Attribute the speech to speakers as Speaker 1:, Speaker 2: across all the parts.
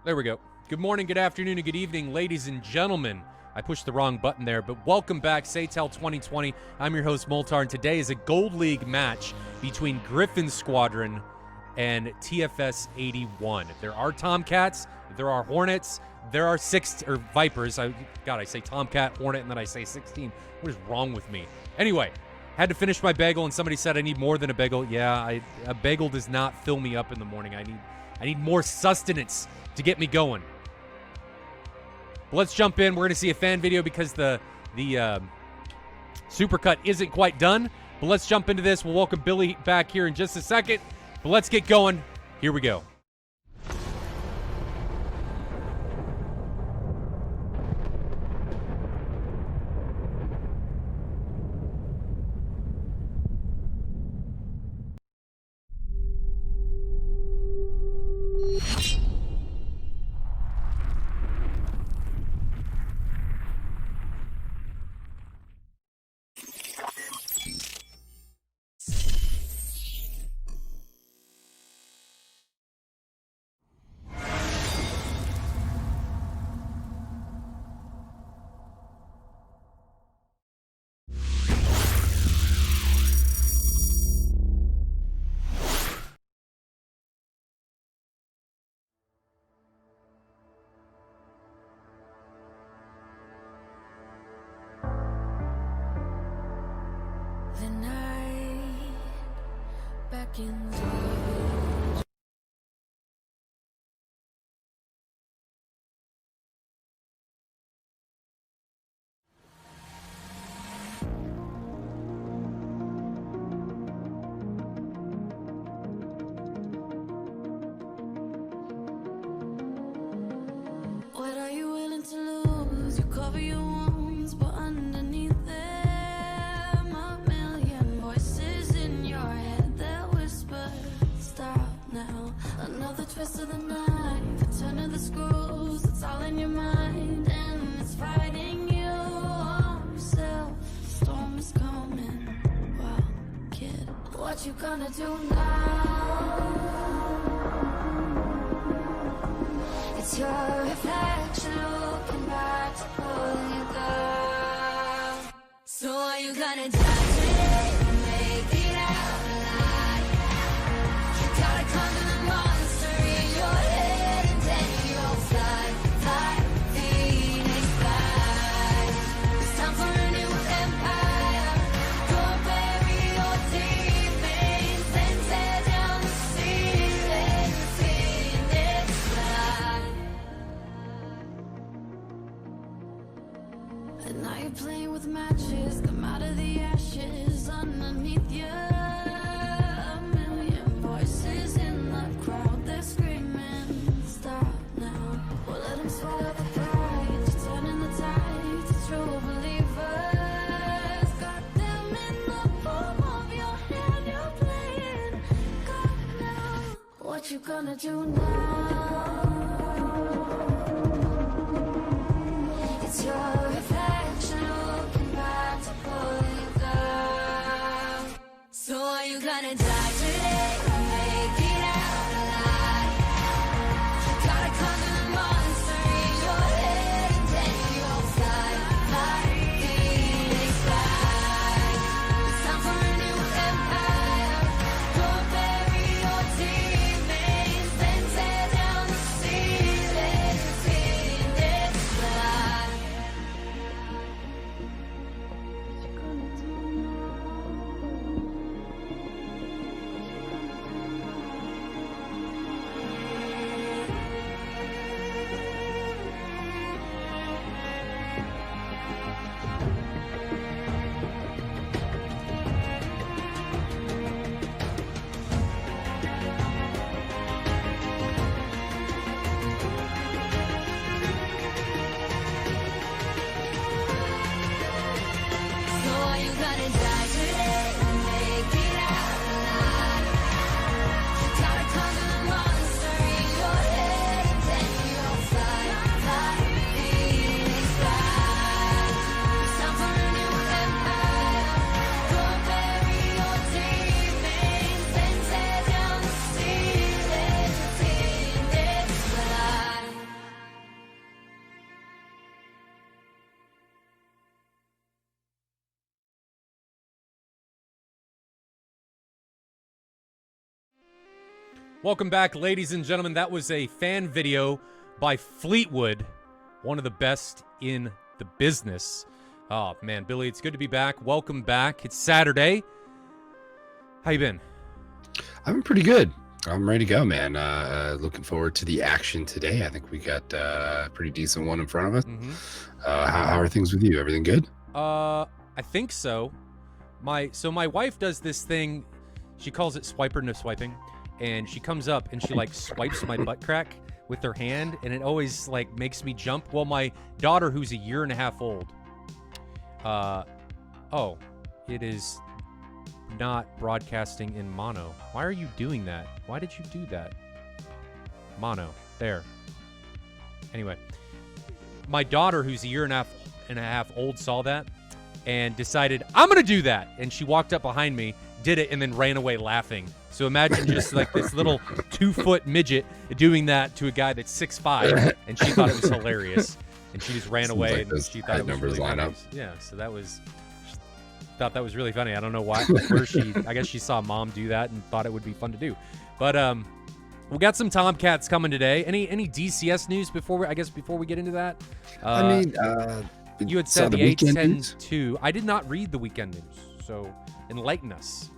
Speaker 1: There we go. Good morning, good afternoon, and good evening, ladies and gentlemen. I pushed the wrong button there, but welcome back, SATAL 2020. I'm your host, Moltar, and today is a Gold League match between Gryphon Squadron and TFS 81. If there are Tomcats, if there are Hornets, there are Vipers. I say Tomcat, Hornet, and then I say 16. What is wrong with me? Anyway, had to finish my bagel, and somebody said I need more than a bagel. Yeah, a bagel does not fill me up in the morning. I need more sustenance to get me going. But let's jump in. We're going to see a fan video because the supercut isn't quite done. But let's jump into this. We'll welcome Billy back here in just a second. But let's get going. Here we go.
Speaker 2: The night beckons you. What are you willing to lose? You cover your wounds, but underneath them a million voices in your head that whisper, stop now. Another twist of the knife, a turn of the screws, it's all in your mind, and it's fighting you on yourself. The storm is coming. Wow, kid, what you gonna do now? It's your reflection looking back to pull you down. So are you gonna die today or make it out alive? You gotta conquer the monster in your head and then you'll fly, fly, Phoenix fly. It's time for a new empire. Go bury your demons, then tear down the ceiling, Phoenix fly. And now you're playing with matches, come out of the ashes underneath you. A million voices in the crowd, they're screaming, stop now. Well, let them swallow the pride, you're turning the tide to true believers. Got them in the palm of your hand, you're playing God now. What you gonna do now? It's your reflection looking back to pull you down. So are you gonna die today or make it out alive? You gotta conquer the monster in your head and then you'll fly, fly, Phoenix fly. It's time for a new empire. Go bury your demons, then tear down the ceiling, Phoenix fly. What you gonna do now?
Speaker 1: Welcome back, ladies and gentlemen. That was a fan video by Fleetwood, one of the best in the business. Oh, man, Billy, it's good to be back. Welcome back. It's Saturday. How you been?
Speaker 3: I've been pretty good. I'm ready to go, man. Looking forward to the action today. I think we got a pretty decent one in front of us. How are things with you? Everything good?
Speaker 1: I think so. My wife does this thing. She calls it swiper no swiping, and she comes up and she like swipes my butt crack with her hand, and it always like makes me jump. Well, my daughter, who's a year and a half old, oh, it is not broadcasting in mono. Why are you doing that? Why did you do that? Mono. There. Anyway, my daughter, who's a year and a half old, saw that and decided, I'm going to do that. And she walked up behind me, did it, and then ran away laughing. So imagine just like this little 2-foot midget doing that to a guy that's 6'5", and she thought it was hilarious. And she just ran away,
Speaker 3: like
Speaker 1: and she thought it was
Speaker 3: numbers
Speaker 1: really
Speaker 3: line
Speaker 1: funny.
Speaker 3: up.
Speaker 1: Yeah, so that was... Thought that was really funny. I don't know why. I guess she saw mom do that and thought it would be fun to do. But we got some Tomcats coming today. Any DCS news before we get into that?
Speaker 3: You
Speaker 1: had said the 8-10-2. I did not read the weekend news, so enlighten us.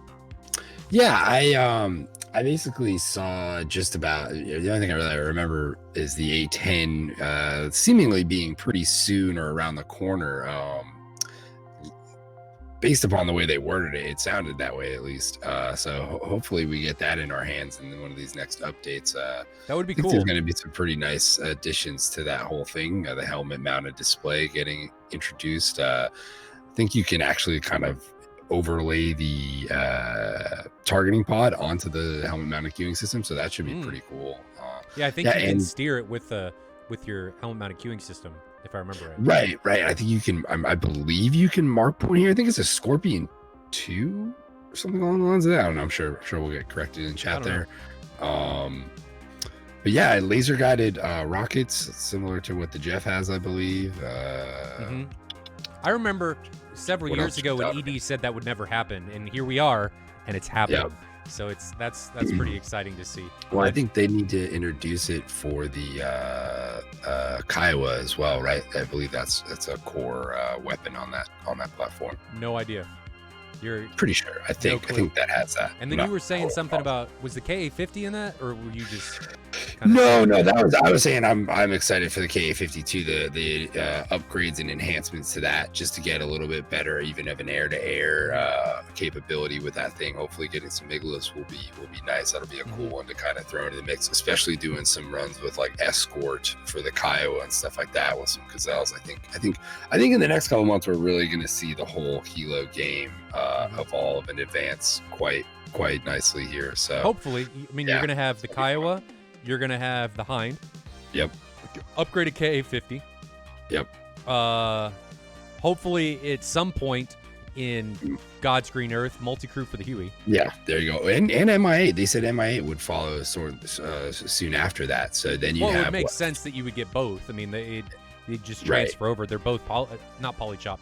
Speaker 3: Yeah, I basically saw just about the only thing I really remember is the 8-10 seemingly being pretty soon or around the corner. Based upon the way they worded it, it sounded that way at least. So hopefully we get that in our hands in one of these next updates.
Speaker 1: That would be
Speaker 3: I think
Speaker 1: cool.
Speaker 3: There's going to be some pretty nice additions to that whole thing. The helmet-mounted display getting introduced. I think you can actually kind of overlay the targeting pod onto the helmet-mounted queuing system, so that should be pretty cool.
Speaker 1: Yeah, I think you can steer it with your helmet-mounted queuing system, if I remember
Speaker 3: right. Right. I think you can. I believe you can mark point here. I think it's a Scorpion 2 or something along the lines of that. I don't know. I'm sure we'll get corrected in chat there. But yeah, laser guided rockets, similar to what the Jeff has, I believe.
Speaker 1: I remember several years ago when ED said that would never happen, and here we are, and it's happened.
Speaker 3: Yep.
Speaker 1: So that's pretty exciting to see.
Speaker 3: Well, I think they need to introduce it for the Kiowa as well, right? I believe that's a core weapon on that platform.
Speaker 1: No idea. You're
Speaker 3: pretty sure. I think that has that.
Speaker 1: And then you were saying something about, was the KA-50 in that, or were you just?
Speaker 3: No, I was saying I'm excited for the KA-52, the upgrades and enhancements to that, just to get a little bit better, even of an air-to-air capability with that thing. Hopefully, getting some Iglos will be nice. That'll be a cool one to kind of throw into the mix, especially doing some runs with like escort for the Kiowa and stuff like that with some gazelles. I think in the next couple months we're really going to see the whole Hilo game evolve and advance quite maynicely here. So
Speaker 1: hopefully, you're going to have the Kiowa. You're going to have the Hind.
Speaker 3: Yep.
Speaker 1: Upgraded KA-50.
Speaker 3: Yep.
Speaker 1: Hopefully, at some point in God's Green Earth, multi-crew for the Huey.
Speaker 3: Yeah, there you go. And MI8. They said MI8 would follow soon after that. So then you have...
Speaker 1: Well, it would make sense that you would get both. I mean, they just transfer over. They're both, not Polychop.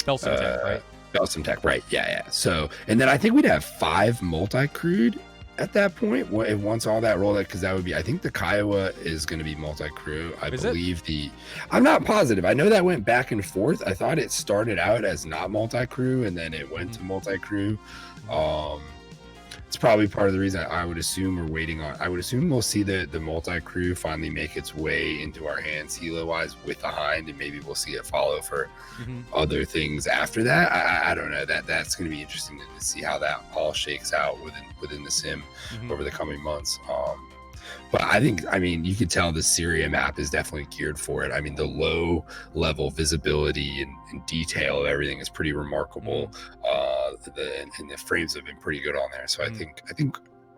Speaker 1: Belsim-Tech, right?
Speaker 3: Belsim-Tech, right. Yeah. So, and then I think we'd have 5 multi-crewed at that point, once all that rolled out, because that would be, I think the Kiowa is going to be multi-crew. I believe I'm not positive. I know that went back and forth. I thought it started out as not multi-crew and then it went to multi-crew. It's probably part of the reason I would assume we're waiting on. I would assume we'll see the multi-crew finally make its way into our hands Hilo-wise with the Hind, and maybe we'll see it follow for other things after that. I don't know. That's going to be interesting to see how that all shakes out within the sim over the coming months. But you could tell the Syria map is definitely geared for it. I mean, the low level visibility and detail of everything is pretty remarkable. And the frames have been pretty good on there. So I think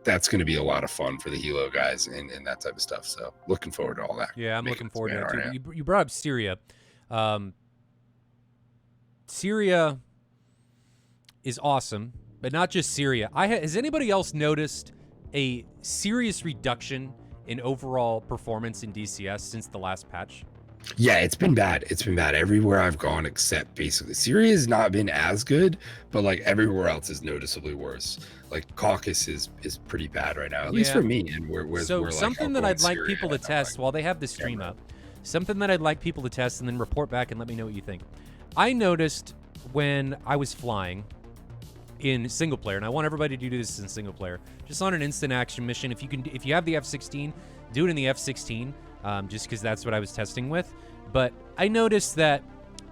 Speaker 3: that's going to be a lot of fun for the Hilo guys and that type of stuff. So looking forward to all that.
Speaker 1: Yeah, I'm looking forward to it too. You brought up Syria. Syria is awesome, but not just Syria. Has anybody else noticed a serious reduction in overall performance in DCS since the last patch?
Speaker 3: Yeah, it's been bad. It's been bad everywhere I've gone except basically Syria has not been as good, but like everywhere else is noticeably worse. Like Caucasus is pretty bad right now, at least
Speaker 1: Yeah.
Speaker 3: for me. And we're
Speaker 1: So
Speaker 3: like
Speaker 1: something that
Speaker 3: outgoing
Speaker 1: I'd like
Speaker 3: Syria,
Speaker 1: people to
Speaker 3: and I'm
Speaker 1: test while they have the stream
Speaker 3: camera.
Speaker 1: up, something that I'd like people to test and then report back and let me know what you think. I noticed when I was flying in single player, and I want everybody to do this in single player, just on an instant action mission. If you have the F-16, do it in the F-16, just because that's what I was testing with. But I noticed that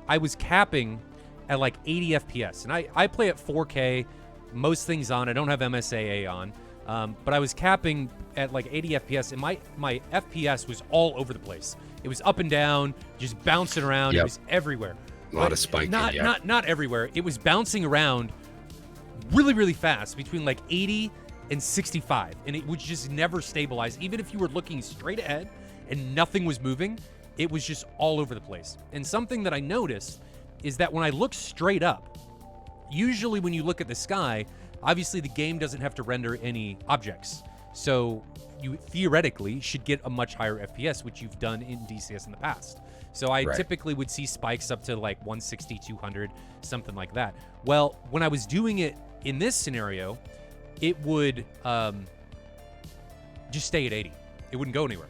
Speaker 1: I was capping at like 80 FPS, and I play at 4K, most things on. I don't have MSAA on, but I was capping at like 80 FPS, and my FPS was all over the place. It was up and down, just bouncing around.
Speaker 3: Yep.
Speaker 1: It was everywhere.
Speaker 3: A lot of spiking.
Speaker 1: Not everywhere. It was bouncing around really, really fast between like 80 and 65, and it would just never stabilize. Even if you were looking straight ahead and nothing was moving, it was just all over the place. And something that I noticed is that when I look straight up, usually when you look at the sky, obviously the game doesn't have to render any objects. So you theoretically should get a much higher FPS, which you've done in DCS in the past. So I typically would see spikes up to like 160, 200, something like that. Well, when I was doing it in this scenario, it would just stay at 80. It wouldn't go anywhere.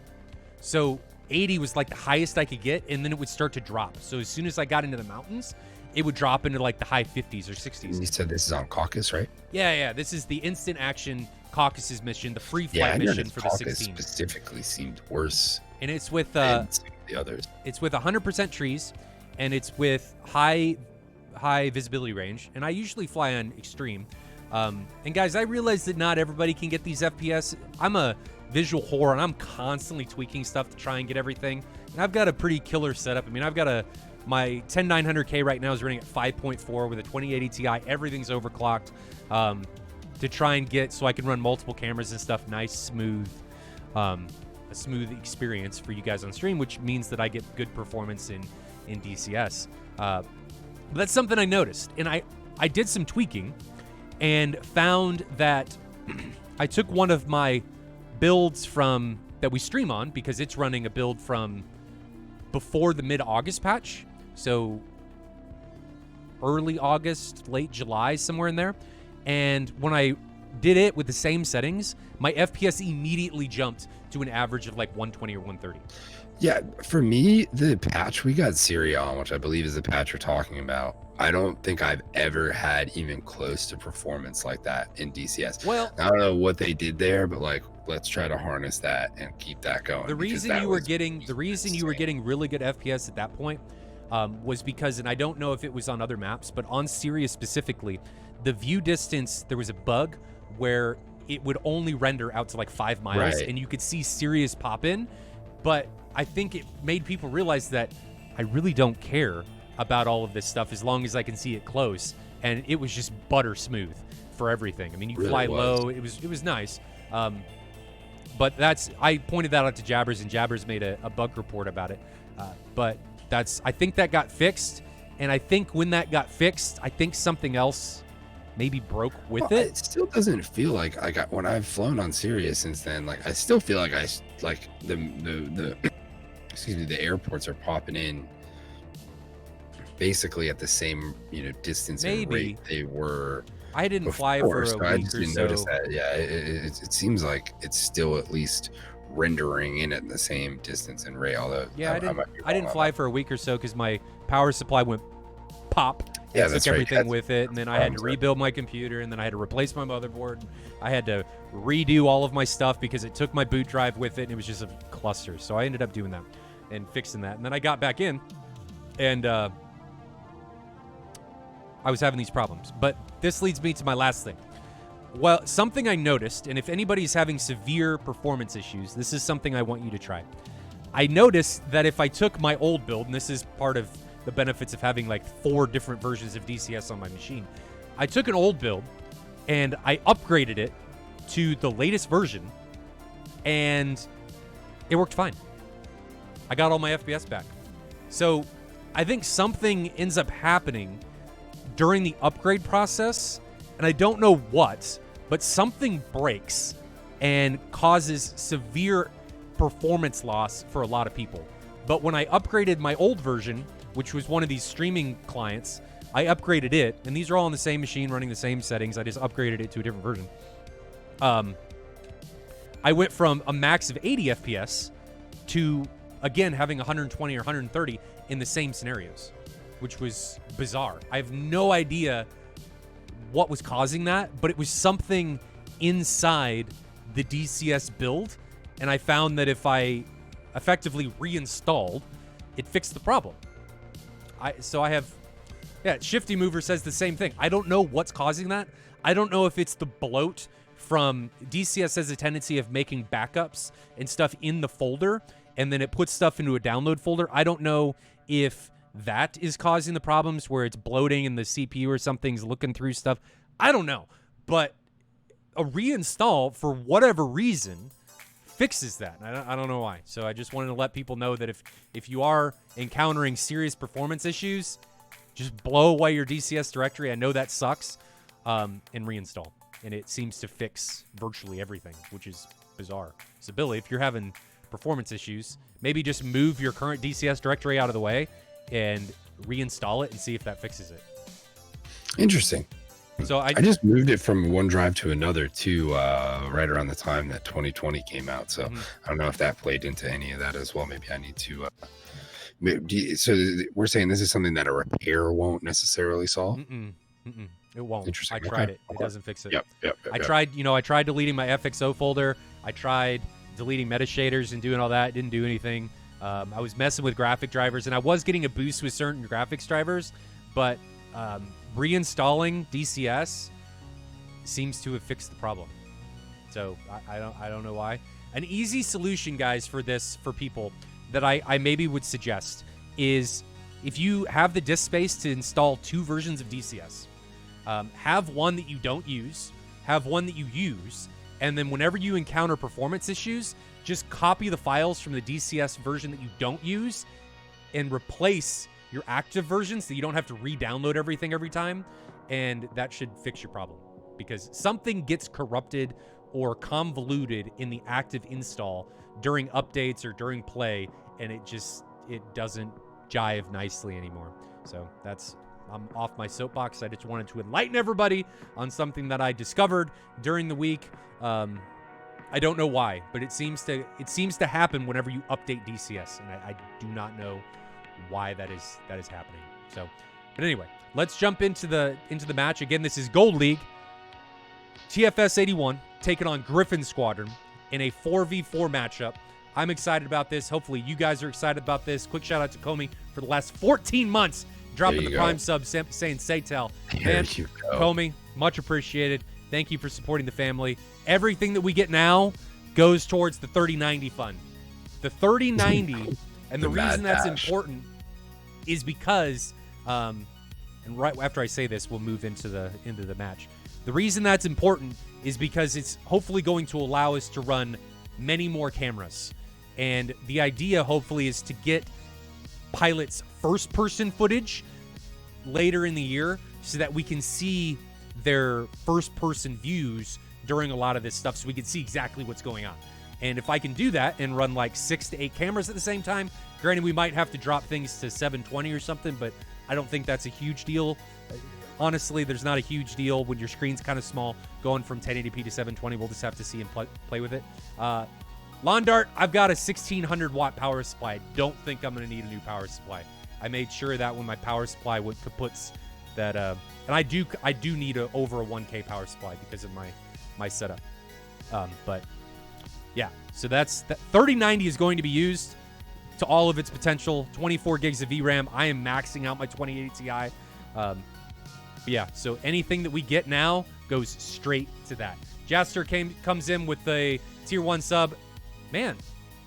Speaker 1: So 80 was like the highest I could get, and then it would start to drop. So as soon as I got into the mountains, it would drop into like the high 50s or 60s.
Speaker 3: You said this is on Caucasus, right?
Speaker 1: Yeah. This is the instant action Caucasus mission, the free flight
Speaker 3: I
Speaker 1: mission
Speaker 3: noticed
Speaker 1: for the
Speaker 3: Caucasus
Speaker 1: 16.
Speaker 3: specifically seemed worse
Speaker 1: And it's with
Speaker 3: than the others.
Speaker 1: it's with 100% trees, and it's with high visibility range. And I usually fly on extreme. And guys, I realize that not everybody can get these FPS. I'm a visual whore, and I'm constantly tweaking stuff to try and get everything. And I've got a pretty killer setup. I mean, I've got my 10900K right now is running at 5.4 with a 2080 Ti. Everything's overclocked to try and get so I can run multiple cameras and stuff. Nice, smooth, a smooth experience for you guys on stream, which means that I get good performance in DCS. But that's something I noticed, and I did some tweaking and found that I took one of my builds from that we stream on, because it's running a build from before the mid-August patch, so early August, late July, somewhere in there. And when I did it with the same settings, my FPS immediately jumped to an average of like 120 or 130.
Speaker 3: Yeah, for me, the patch we got Syria on, which I believe is the patch we're talking about, I don't think I've ever had even close to performance like that in DCS.
Speaker 1: Well,
Speaker 3: I don't know what they did there, but like, let's try to harness that and keep that going.
Speaker 1: The reason you were getting really good FPS at that point was because, and I don't know if it was on other maps, but on Syria specifically, the view distance, there was a bug where it would only render out to like 5 miles, and you could see Syria's pop in. But I think it made people realize that I really don't care about all of this stuff as long as I can see it close, and it was just butter smooth for everything. I mean, you really fly low. It was nice. But I pointed that out to Jabbers, and Jabbers made a bug report about it. But I think that got fixed, and I think when that got fixed, I think something else maybe broke with it.
Speaker 3: It still doesn't feel like when I've flown on Syria since then, like I still feel like the excuse me, the airports are popping in basically at the same distance and rate they were.
Speaker 1: I didn't
Speaker 3: before,
Speaker 1: fly for
Speaker 3: so
Speaker 1: a
Speaker 3: I
Speaker 1: week
Speaker 3: just
Speaker 1: or
Speaker 3: didn't
Speaker 1: so.
Speaker 3: notice that. Yeah, it seems like it's still at least rendering in at the same distance and rate. Although
Speaker 1: I didn't fly for a week or so because my power supply went pop.
Speaker 3: Yeah,
Speaker 1: took everything with it, and then I had to rebuild my computer, and then I had to replace my motherboard. I had to redo all of my stuff because it took my boot drive with it, and it was just a cluster. So I ended up doing that and fixing that, and then I got back in, and I was having these problems. But this leads me to my last thing. Well, something I noticed, and if anybody's having severe performance issues, this is something I want you to try. I noticed that if I took my old build, and this is part of the benefits of having like 4 different versions of DCS on my machine, I took an old build and I upgraded it to the latest version, and it worked fine. I got all my FPS back. So I think something ends up happening during the upgrade process, and I don't know what, but something breaks and causes severe performance loss for a lot of people. But when I upgraded my old version, which was one of these streaming clients, I upgraded it, and these are all on the same machine running the same settings. I just upgraded it to a different version. I went from a max of 80 FPS to, again, having 120 or 130 in the same scenarios, which was bizarre. I have no idea what was causing that, but it was something inside the DCS build, and I found that if I effectively reinstalled, it fixed the problem. Shifty Mover says the same thing. I don't know what's causing that. I don't know if it's the bloat from DCS has a tendency of making backups and stuff in the folder, and then it puts stuff into a download folder. I don't know if that is causing the problems where it's bloating and the CPU or something's looking through stuff. I don't know. But a reinstall, for whatever reason, fixes that. I don't know why. So I just wanted to let people know that if you are encountering serious performance issues, just blow away your DCS directory. I know that sucks, and reinstall. And it seems to fix virtually everything, which is bizarre. So, Billy, if you're having performance issues, maybe just move your current DCS directory out of the way and reinstall it and see if that fixes it.
Speaker 3: Interesting.
Speaker 1: So I
Speaker 3: just moved it from one drive to another too, right around the time that 2020 came out. So I don't know if that played into any of that as well. Maybe I need to. So we're saying this is something that a repair won't necessarily solve.
Speaker 1: It won't.
Speaker 3: Interesting.
Speaker 1: I tried it. It doesn't fix it.
Speaker 3: Yep.
Speaker 1: I tried deleting my FXO folder. I tried deleting meta shaders and doing all that. It didn't do anything. I was messing with graphic drivers, and I was getting a boost with certain graphics drivers, but reinstalling DCS seems to have fixed the problem. So I don't know why. An easy solution, guys, for this, for people that I maybe would suggest is if you have the disk space to install 2 versions of DCS, have one that you don't use, have one that you use, and then whenever you encounter performance issues, just copy the files from the DCS version that you don't use and replace your active version so you don't have to re-download everything every time, and that should fix your problem. Because something gets corrupted or convoluted in the active install during updates or during play, and it doesn't jive nicely anymore. So I'm off my soapbox. I just wanted to enlighten everybody on something that I discovered during the week. I don't know why, but it seems to happen whenever you update DCS, and I do not know why that is happening. So, but anyway, let's jump into the match. Again, this is Gold League. TFS 81 taking on Gryphon Squadron in a 4v4 matchup. I'm excited about this. Hopefully you guys are excited about this. Quick shout out to Comey for the last 14 months dropping the Prime sub saying SATAL. Man, Comey, much appreciated. Thank you for supporting the family. Everything that we get now goes towards the 3090 fund. The 3090, and the reason that's important is because, and right after I say this, we'll move into the match. The reason that's important is because it's hopefully going to allow us to run many more cameras. And the idea, hopefully, is to get pilots' first-person footage later in the year so that we can see their first-person views during a lot of this stuff so we can see exactly what's going on. And if I can do that and run like 6 to 8 cameras at the same time, granted, we might have to drop things to 720 or something, but I don't think that's a huge deal. Honestly, there's not a huge deal when your screen's kind of small. Going from 1080p to 720, we'll just have to see and play with it. Lawn Dart, I've got a 1600 watt power supply. I don't think I'm going to need a new power supply. I made sure that when my power supply went kaputs, that and I do need over a 1K power supply because of my setup. But yeah, so that's that. 3090 is going to be used to all of its potential. 24 gigs of VRAM. I am maxing out my 2080 Ti. But yeah, so anything that we get now goes straight to that. Jaster comes in with the tier 1 sub. Man,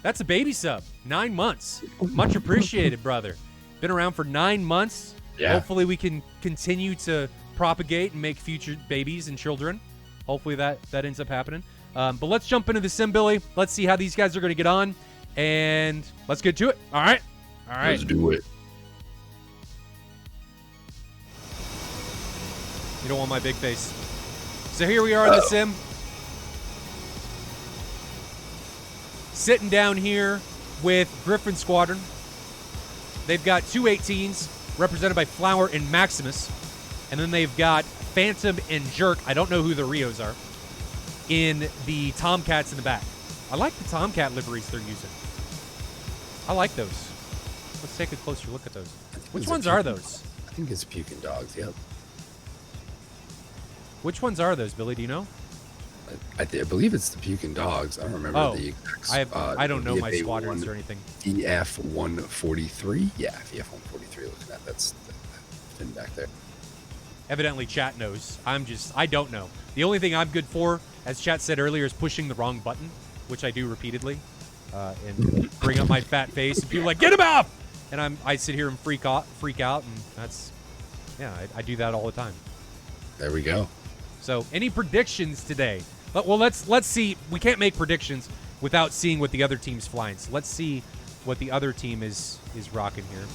Speaker 1: that's a baby sub. 9 months. Much appreciated, brother. Been around for 9 months. Yeah. Hopefully we can continue to propagate and make future babies and children. Hopefully that ends up happening. But let's jump into the sim, Billy. Let's see how these guys are going to get on. And let's get to it. All right.
Speaker 3: Let's do it.
Speaker 1: You don't want my big face. So here we are in the sim. Sitting down here with Gryphon Squadron. They've got two 18s represented by Flower and Maximus. And then they've got Phantom and Jerk. I don't know who the Rios are. In the Tomcats in the back. I like the Tomcat liveries they're using. I like those. Let's take a closer look at those. Which ones are those?
Speaker 3: I think it's Puking Dogs, yep.
Speaker 1: Which ones are those, Billy? Do you know?
Speaker 3: I believe it's the Puking Dogs. I don't remember the exact.
Speaker 1: I don't know my
Speaker 3: VFA
Speaker 1: squadrons or anything.
Speaker 3: VF 143. Yeah, VF 143. Looking at that's the fin back there.
Speaker 1: Evidently, chat knows. I don't know. The only thing I'm good for, as chat said earlier, is pushing the wrong button, which I do repeatedly, and bring up my fat face, and people are like, get him off! And I sit here and freak out, and that's, yeah, I do that all the time.
Speaker 3: There we go.
Speaker 1: So, any predictions today? Well, let's see. We can't make predictions without seeing what the other team's flying. So let's see what the other team is rocking here.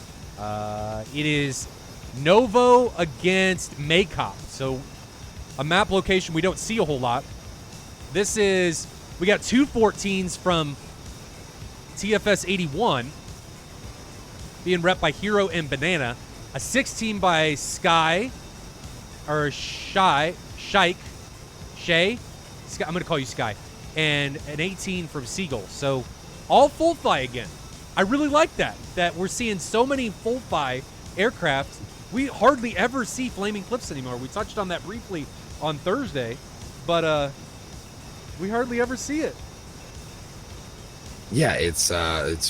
Speaker 1: It is Novo against Maycop. So a map location we don't see a whole lot. We got two 14s from TFS 81 being repped by Hero and Banana. A 16 by Shay. I'm going to call you Sky. And an 18 from Seagull. So all full fly again. I really like that we're seeing so many full fly aircraft. We hardly ever see Flaming Cliffs anymore. We touched on that briefly on Thursday, but we hardly ever see it.
Speaker 3: Yeah, it's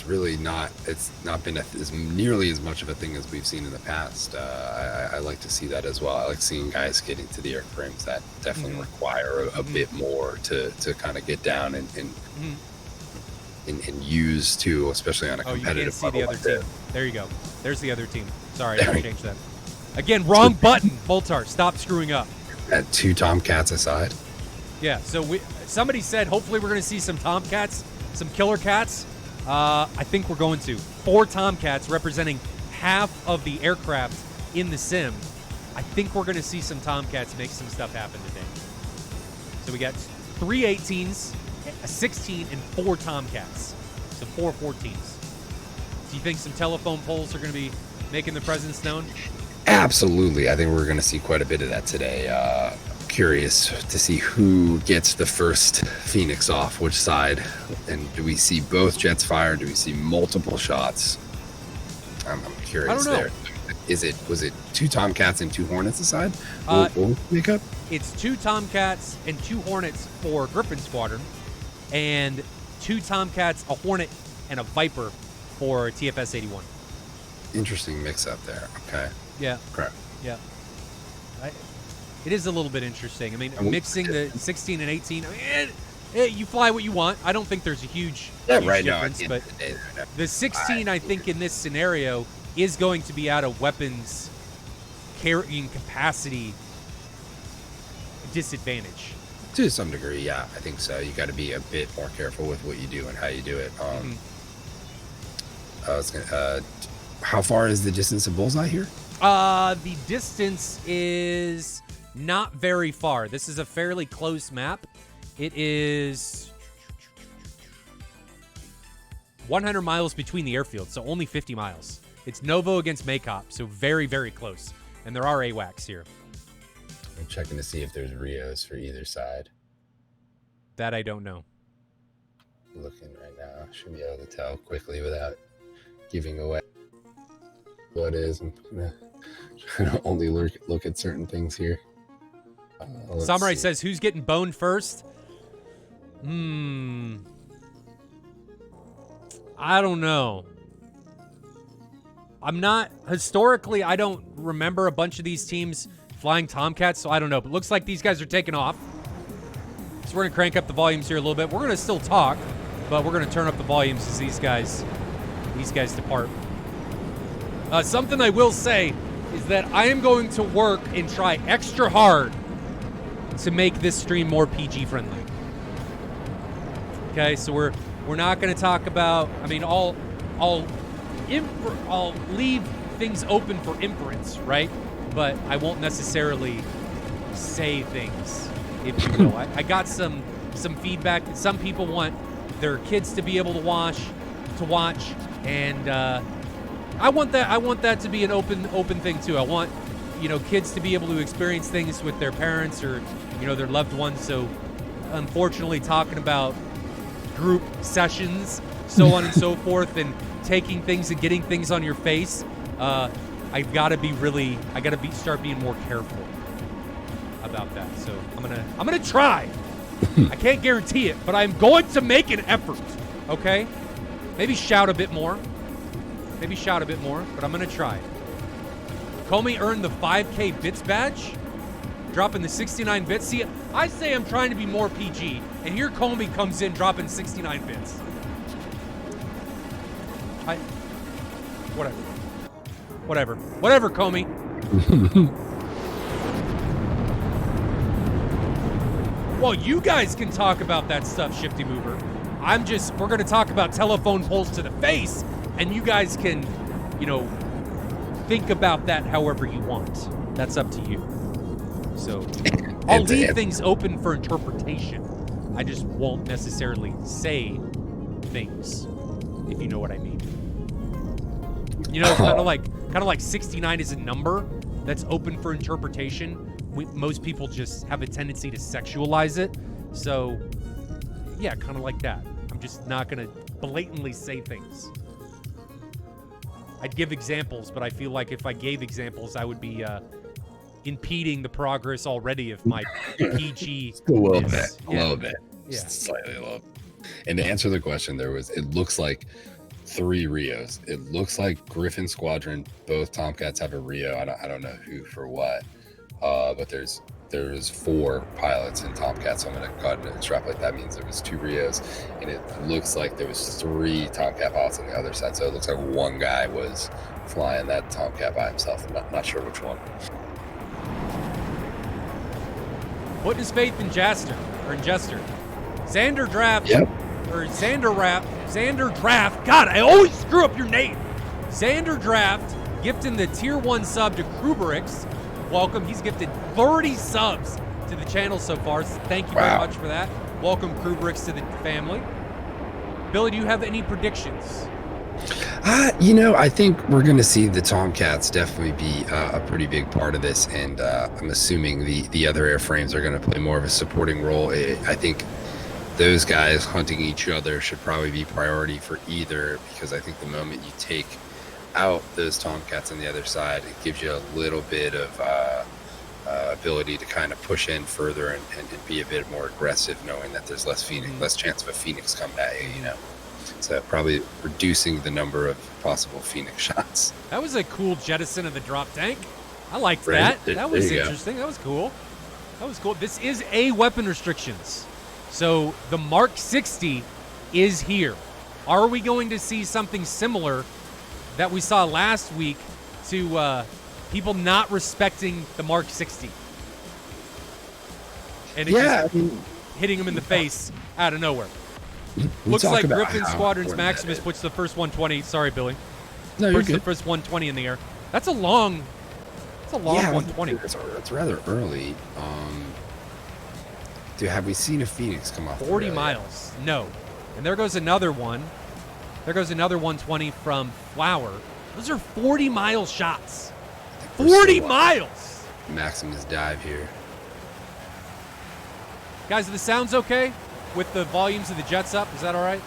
Speaker 3: really not. It's not been as nearly as much of a thing as we've seen in the past. I like to see that as well. I like seeing guys get into the airframes that definitely require a bit more to kind of get down and use too, especially on a competitive
Speaker 1: you can't see
Speaker 3: level
Speaker 1: the other
Speaker 3: like
Speaker 1: team.
Speaker 3: that.
Speaker 1: There you go. There's the other team. Sorry, I gotta change that. Again, wrong button. Moltar, stop screwing up.
Speaker 3: At two Tomcats aside.
Speaker 1: Yeah. So somebody said hopefully we're gonna see some Tomcats. Some killer cats. I think we're going to. 4 Tomcats representing half of the aircraft in the sim. I think we're going to see some Tomcats make some stuff happen today. So we got 3 18s, a 16, and 4 Tomcats. So 4 14s. Do you think some telephone poles are going to be making their presence known?
Speaker 3: Absolutely. I think we're going to see quite a bit of that today. Curious to see who gets the first Phoenix off, which side, and do we see both jets fire? Do we see multiple shots? I'm curious.
Speaker 1: I don't know.
Speaker 3: There. Was it 2 Tomcats and 2 Hornets aside? We'll make up.
Speaker 1: It's 2 Tomcats and 2 Hornets for Gryphon Squadron, and 2 Tomcats, a Hornet, and a Viper for TFS 81.
Speaker 3: Interesting mix up there. Okay.
Speaker 1: Yeah.
Speaker 3: Correct.
Speaker 1: Yeah. It is a little bit interesting. I mean, mixing the 16 and 18. I mean, you fly what you want. I don't think there's a huge difference. But the 16, I think, in this scenario is going to be out of weapons carrying capacity disadvantage.
Speaker 3: To some degree, yeah, I think so. You got to be a bit more careful with what you do and how you do it. How far is the distance of Bullseye here?
Speaker 1: The distance is not very far. This is a fairly close map. It is 100 miles between the airfields, so only 50 miles. It's Novo against Maycop, so very, very close. And there are AWACS here.
Speaker 3: I'm checking to see if there's Rios for either side.
Speaker 1: That I don't know.
Speaker 3: Looking right now. Should be able to tell quickly without giving away what it is. I'm trying to only look at certain things here.
Speaker 1: Samurai says, who's getting boned first? I don't know. Historically, I don't remember a bunch of these teams flying Tomcats, so I don't know. But it looks like these guys are taking off. So we're going to crank up the volumes here a little bit. We're going to still talk, but we're going to turn up the volumes as these guys depart. Something I will say is that I am going to work and try extra hard to make this stream more PG friendly. Okay, so we're not going to talk about. I mean, I'll leave things open for inference, right? But I won't necessarily say things, if you will. I got some feedback that some people want their kids to be able to watch, and I want that to be an open thing too. I want, kids to be able to experience things with their parents or, their loved ones. So, unfortunately, talking about group sessions, so on and so forth, and taking things and getting things on your face, I gotta start being more careful about that. So I'm gonna try. I can't guarantee it, but I'm going to make an effort. Okay? Maybe shout a bit more, but I'm gonna try. Comey earned the 5K bits badge, dropping the 69 bits. See, I say I'm trying to be more PG, and here Comey comes in dropping 69 bits. Whatever, Comey. Well, you guys can talk about that stuff, Shifty Mover. We're going to talk about telephone poles to the face, and you guys can, think about that however you want. That's up to you. So, I'll leave things open for interpretation. I just won't necessarily say things, if you know what I mean. Kind of like 69 is a number that's open for interpretation. Most people just have a tendency to sexualize it. So, yeah, kind of like that. I'm just not going to blatantly say things. I'd give examples, but I feel like if I gave examples, I would be impeding the progress already of my PG.
Speaker 3: A little bit. Yeah.
Speaker 1: Just
Speaker 3: slightly a little. And to answer the question, it looks like 3 Rios. It looks like Gryphon Squadron. Both Tomcats have a Rio. I don't know who for what. But there's 4 pilots in Tomcat, so I'm going to go ahead and extrapolate. That means there was 2 Rios, and it looks like there was 3 Tomcat pilots on the other side. So it looks like one guy was flying that Tomcat by himself. I'm not sure which one.
Speaker 1: Putting his faith in Jester. Xander Draft.
Speaker 3: Yep.
Speaker 1: Or Xander Draft. God, I always screw up your name. Xander Draft gifting the tier 1 sub to Kruberix. Welcome. He's gifted 30 subs to the channel so far. So thank you very much for that. Welcome, Kruberix, to the family. Billy, do you have any predictions?
Speaker 3: I think we're going to see the Tomcats definitely be a pretty big part of this, and I'm assuming the other airframes are going to play more of a supporting role. I think those guys hunting each other should probably be priority for either, because I think the moment you take out those Tomcats on the other side, it gives you a little bit of ability to kind of push in further and be a bit more aggressive, knowing that there's less chance of a Phoenix coming at you, So probably reducing the number of possible Phoenix shots.
Speaker 1: That was a cool jettison of the drop tank. I liked that. That was interesting. That was cool. This is A weapon restrictions. So the Mark 60 is here. Are we going to see something similar that we saw last week to people not respecting the Mark 60? And hitting them in the face out of nowhere. Looks like Gryphon Squadron's Maximus puts the first 120. Sorry, Billy.
Speaker 3: No, you're good.
Speaker 1: The first 120 in the air. That's a long 120.
Speaker 3: It's rather early. Have we seen a Phoenix come off?
Speaker 1: 40 miles. No. And there goes another one. There goes another 120 from Flower. Those are 40-mile shots. 40 miles!
Speaker 3: Maximus dive here.
Speaker 1: Guys, are the sounds okay with the volumes of the jets up? Is that all right?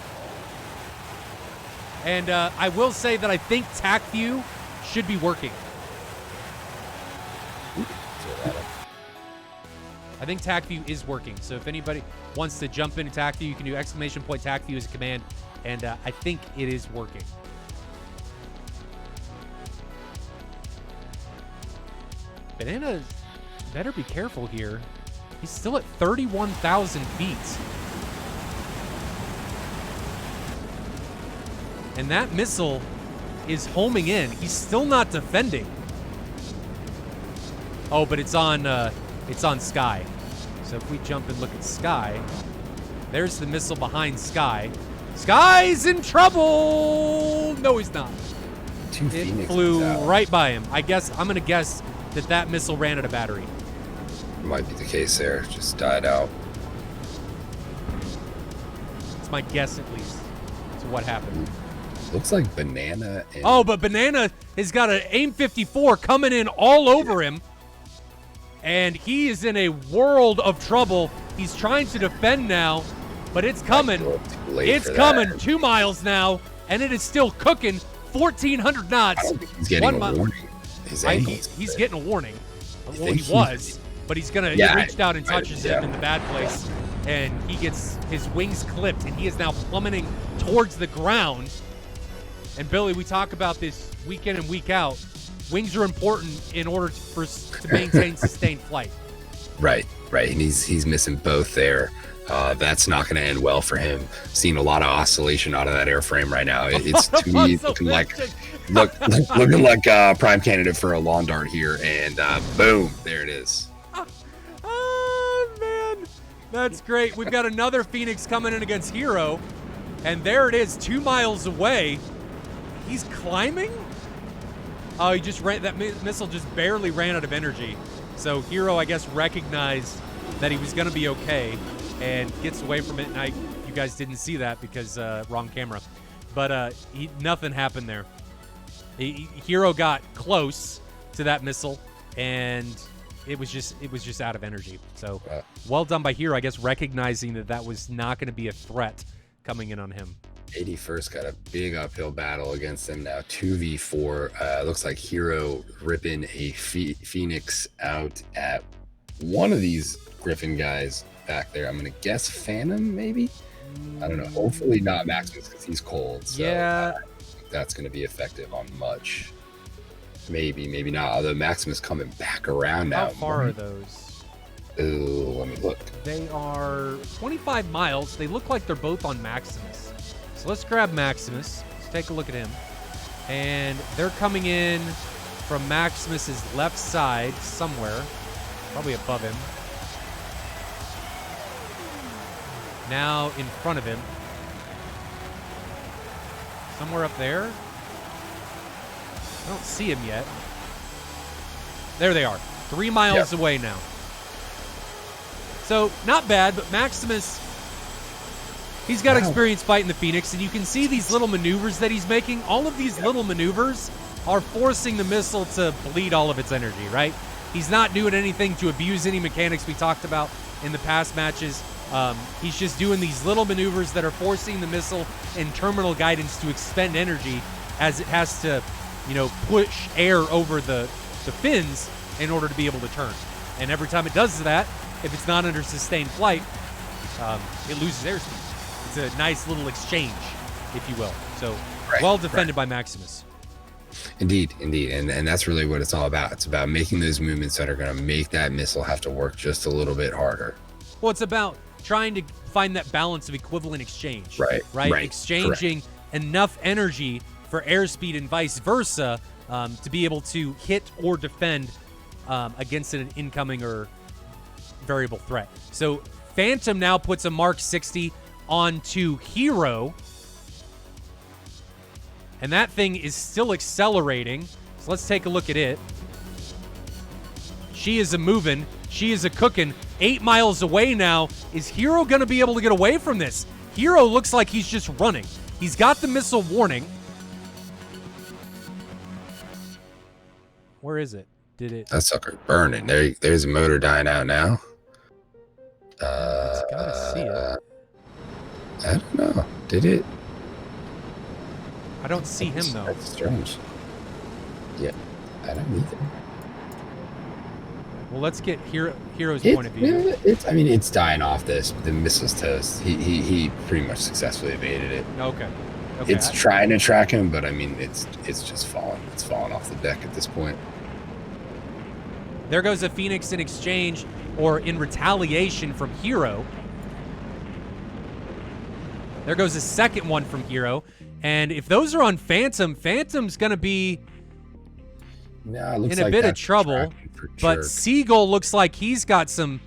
Speaker 1: And I will say that I think TAC View should be working. I think TAC View is working. So if anybody wants to jump into TAC View, you can do !TAC View as a command. And I think it is working. Banana better be careful here. He's still at 31,000 feet. And that missile is homing in. He's still not defending. Oh, but it's on Sky. So if we jump and look at Sky, there's the missile behind Sky. Sky's in trouble! No, he's not. It flew right by him. I'm going to guess that missile ran out of battery.
Speaker 3: Might be the case there. Just died out.
Speaker 1: It's my guess, at least, to what happened.
Speaker 3: Looks like Banana. And
Speaker 1: Oh, but Banana has got an AIM 54 coming in all over him. And he is in a world of trouble. He's trying to defend now, but it's coming. It's coming. 2 miles now, and it is still cooking. 1,400 knots.
Speaker 3: I don't think he's getting a warning.
Speaker 1: He's getting a warning. Well, he was, but he's gonna. He reached out and touches him in the bad place, and he gets his wings clipped, and he is now plummeting towards the ground. And Billy, we talk about this week in and week out. Wings are important in order to maintain sustained flight.
Speaker 3: Right, and he's missing both there. That's not going to end well for him. Seeing a lot of oscillation out of that airframe right now. It's to me looking like prime candidate for a lawn dart here, and boom, there it is.
Speaker 1: Oh man, that's great. We've got another Phoenix coming in against Hero, and there it is, 2 miles away. He's climbing. Oh, he just ran. That missile just barely ran out of energy. So Hero, I guess, recognized that he was going to be okay and gets away from it. And you guys didn't see that because wrong camera. But nothing happened there. Hero got close to that missile, and it was just out of energy. So well done by Hero, I guess, recognizing that was not going to be a threat coming in on him.
Speaker 3: 81st got a big uphill battle against them now. 2v4. Looks like Hero ripping a Phoenix out at one of these Gryphon guys back there. I'm going to guess Phantom, maybe? I don't know. Hopefully not Maximus because he's cold. So
Speaker 1: yeah.
Speaker 3: That's going to be effective on much. Maybe not. Although Maximus coming back around now.
Speaker 1: How far are those?
Speaker 3: Ooh, let me look.
Speaker 1: They are 25 miles. They look like they're both on Maximus. So let's grab Maximus. Let's take a look at him. And they're coming in from Maximus's left side somewhere. Probably above him. Now in front of him. Somewhere up there. I don't see him yet. There they are. 3 miles away now. So not bad, but Maximus, he's got experience fighting the Phoenix, and you can see these little maneuvers that he's making. All of these little maneuvers are forcing the missile to bleed all of its energy, right? He's not doing anything to abuse any mechanics we talked about in the past matches. He's just doing these little maneuvers that are forcing the missile in terminal guidance to expend energy as it has to, push air over the fins in order to be able to turn. And every time it does that, if it's not under sustained flight, it loses airspeed. It's a nice little exchange, if you will. So well defended by Maximus.
Speaker 3: Indeed. And that's really what it's all about. It's about making those movements that are going to make that missile have to work just a little bit harder.
Speaker 1: Well, it's about trying to find that balance of equivalent exchange.
Speaker 3: Right.
Speaker 1: Exchanging enough energy for airspeed and vice versa to be able to hit or defend against an incoming or variable threat. So Phantom now puts a Mark 60 onto Hero. And that thing is still accelerating. So let's take a look at it. She is a moving. She is a cooking. 8 miles away now. Is Hero going to be able to get away from this? Hero looks like he's just running. He's got the missile warning. Where is it? Did it?
Speaker 3: That sucker burning. There's a motor dying out now.
Speaker 1: It's gotta see it.
Speaker 3: I don't know. Did it?
Speaker 1: I don't see him though.
Speaker 3: That's strange. Yeah, I don't either.
Speaker 1: Well, let's get Hero's point of view.
Speaker 3: It's dying off this. The missile's toast. He pretty much successfully evaded it.
Speaker 1: Okay.
Speaker 3: It's trying to track him, but it's just falling. It's falling off the deck at this point.
Speaker 1: There goes a Phoenix in exchange or in retaliation from Hero. There goes a second one from Hero. And if those are on Phantom, Phantom's going to be in a bit of trouble. But Seagull looks like he's got some...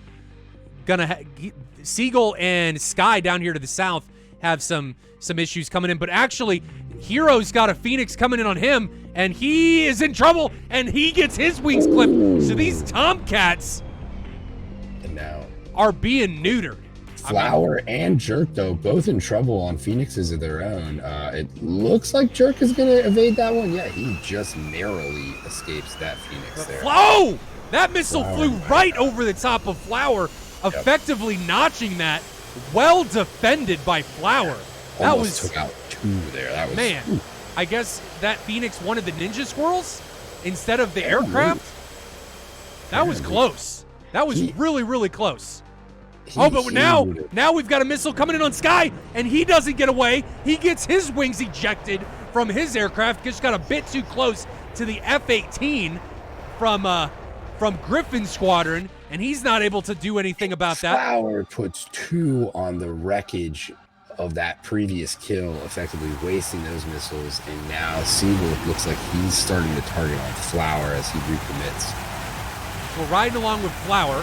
Speaker 1: Seagull and Sky down here to the south have some issues coming in. But actually, Hero's got a Phoenix coming in on him, and he is in trouble, and he gets his wings clipped. So these Tomcats
Speaker 3: and now
Speaker 1: are being neutered.
Speaker 3: Flower and Jerk, though, both in trouble on Phoenixes of their own. It looks like Jerk is going to evade that one. Yeah, he just narrowly escapes that Phoenix there.
Speaker 1: Oh! That missile flew right over the top of Flower, effectively notching that. Well defended by Flower. That
Speaker 3: Almost
Speaker 1: was
Speaker 3: took out 2 there. That was
Speaker 1: man. I guess that Phoenix wanted the ninja squirrels instead of the aircraft. That was close. That was really, really close. But now we've got a missile coming in on Sky, and he doesn't get away. He gets his wings ejected from his aircraft. Just got a bit too close to the F-18 from Gryphon Squadron, and he's not able to do anything about that.
Speaker 3: Flower puts 2 on the wreckage of that previous kill, effectively wasting those missiles, and now Seawolf looks like he's starting to target on Flower as he recommits.
Speaker 1: We're riding along with Flower,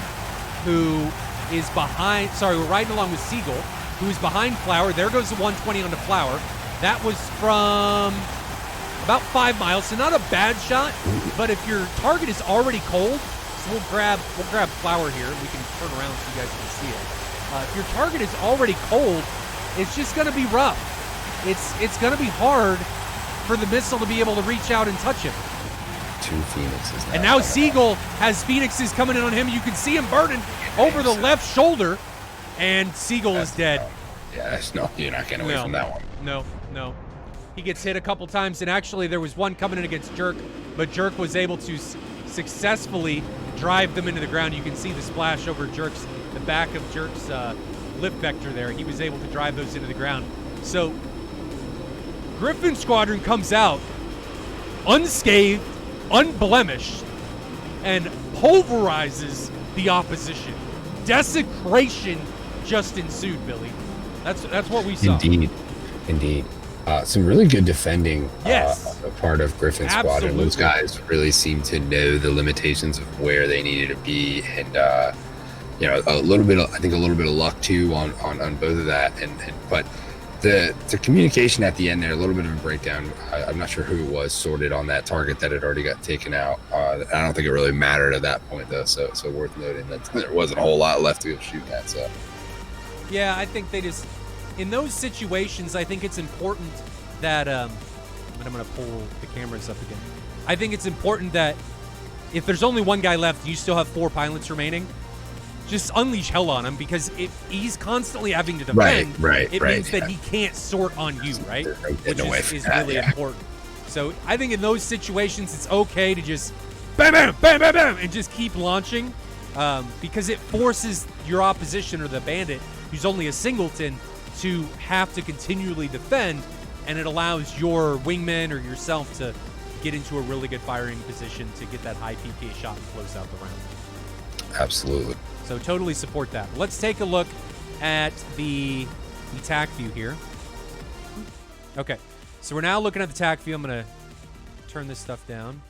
Speaker 1: who is behind. Sorry, we're riding along with Seagull, who is behind Flower. There goes the 120 onto Flower. That was from about 5 miles, so not a bad shot. But if your target is already cold, so we'll grab Flower here. We can turn around so you guys can see it. If your target is already cold, it's just going to be rough. It's going to be hard for the missile to be able to reach out and touch him.
Speaker 3: 2 Phoenixes.
Speaker 1: And now Seagull has Phoenixes coming in on him. You can see him burning over the left shoulder, and Seagull is dead.
Speaker 3: Yeah, you're not getting away from that one.
Speaker 1: No. He gets hit a couple times, and actually there was one coming in against Jerk, but Jerk was able to successfully drive them into the ground. You can see the splash over the back of Jerk's lift vector there. He was able to drive those into the ground. So Gryphon Squadron comes out unscathed, unblemished, and pulverizes the opposition. Desecration just ensued, Billy. That's what we saw.
Speaker 3: Indeed. Some really good defending
Speaker 1: Yes.
Speaker 3: on the part of Gryphon Squadron.
Speaker 1: Absolutely.
Speaker 3: Those guys really seem to know the limitations of where they needed to be, and a little bit of luck too on both of that, but the communication at the end there, a little bit of a breakdown. I'm not sure who it was sorted on that target that had already got taken out. I don't think it really mattered at that point though, so worth noting that there wasn't a whole lot left to go shoot at. So
Speaker 1: Yeah, I think they just, in those situations, I think it's important that, and I'm going to pull the cameras up again. I think it's important that if there's only one guy left, you still have 4 pilots remaining. Just unleash hell on him, because if he's constantly having to defend, it means that he can't sort on you, right? Which is really important. So I think in those situations, it's okay to just bam, bam, bam, bam, bam, and just keep launching, because it forces your opposition or the bandit, who's only a singleton, to have to continually defend, and it allows your wingman or yourself to get into a really good firing position to get that high PPA shot and close out the round.
Speaker 3: Absolutely.
Speaker 1: So totally support that. Let's take a look at the TAC view here. Okay, so we're now looking at the TAC view. I'm going to turn this stuff down.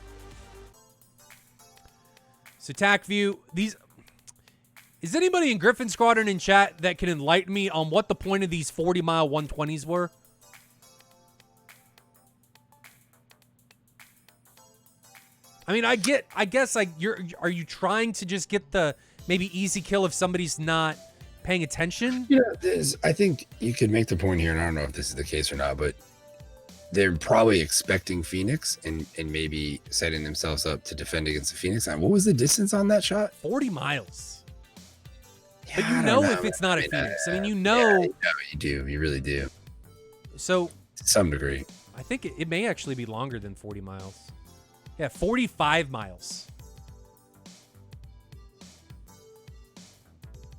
Speaker 1: So TAC view, is anybody in Gryphon Squadron in chat that can enlighten me on what the point of these 40-mile 120s were? I mean, are you trying to just get the maybe easy kill if somebody's not paying attention?
Speaker 3: I think you could make the point here, and I don't know if this is the case or not, but they're probably expecting Phoenix and maybe setting themselves up to defend against the Phoenix. And what was the distance on that shot?
Speaker 1: 40 miles.
Speaker 3: Yeah,
Speaker 1: but you know if it's not a Phoenix. I mean, you know.
Speaker 3: Yeah, you do. You really do.
Speaker 1: So,
Speaker 3: to some degree.
Speaker 1: I think it may actually be longer than 40 miles. Yeah, 45 miles.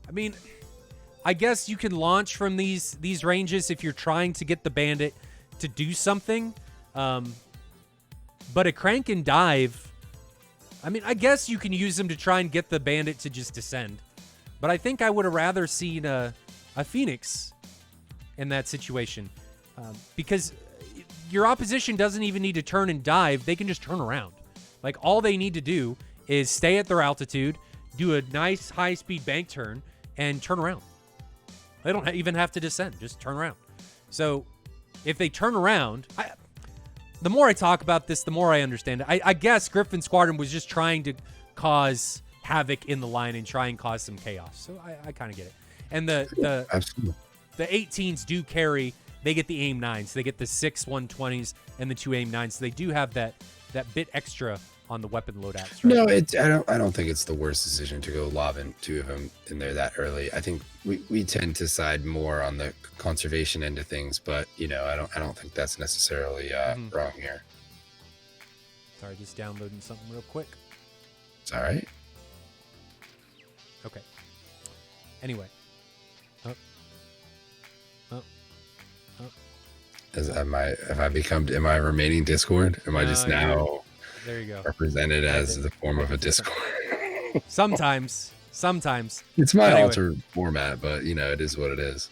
Speaker 1: I mean, I guess you can launch from these ranges if you're trying to get the bandit to do something. But a crank and dive, I mean, I guess you can use them to try and get the bandit to just descend. But I think I would have rather seen a Phoenix in that situation. Because your opposition doesn't even need to turn and dive. They can just turn around. Like, all they need to do is stay at their altitude, do a nice high-speed bank turn, and turn around. They don't even have to descend. Just turn around. So if they turn around, the more I talk about this, the more I understand it. I guess Gryphon Squadron was just trying to cause havoc in the line and try and cause some chaos. So I kind of get it. And the
Speaker 3: Absolutely.
Speaker 1: the 18s do carry. They get the AIM 9s. They get the 6 120s and the 2 AIM 9s. So they do have that bit extra on the weapon loadouts, right?
Speaker 3: No, I don't think it's the worst decision to go lobbing 2 of them in there that early. I think we tend to side more on the conservation end of things, but I don't think that's necessarily wrong here.
Speaker 1: Sorry, just downloading something real quick.
Speaker 3: It's all right.
Speaker 1: Okay. Anyway.
Speaker 3: Am I remaining Discord? Am I just now
Speaker 1: there you go.
Speaker 3: represented as the form of a Discord?
Speaker 1: Sometimes.
Speaker 3: It's my
Speaker 1: Anyway.
Speaker 3: altered format, but it is what it is.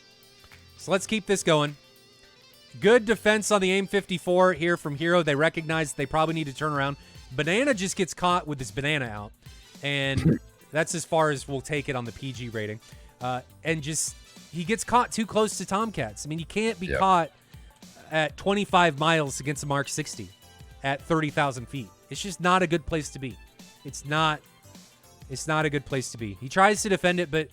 Speaker 1: So let's keep this going. Good defense on the AIM 54 here from Hero. They recognize they probably need to turn around. Banana just gets caught with his banana out, and that's as far as we'll take it on the PG rating. And he gets caught too close to Tomcats. I mean, you can't be caught at 25 miles against a Mark 60 at 30,000 feet. It's just not a good place to be. It's not a good place to be. He tries to defend it, but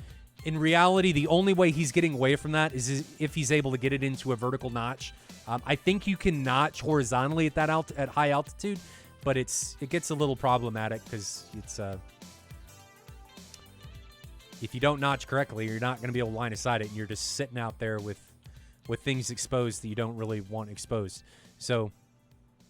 Speaker 1: in reality, the only way he's getting away from that is if he's able to get it into a vertical notch. I think you can notch horizontally at that at high altitude, but it gets a little problematic because it's if you don't notch correctly, you're not going to be able to line of sight it, and you're just sitting out there with things exposed that you don't really want exposed. So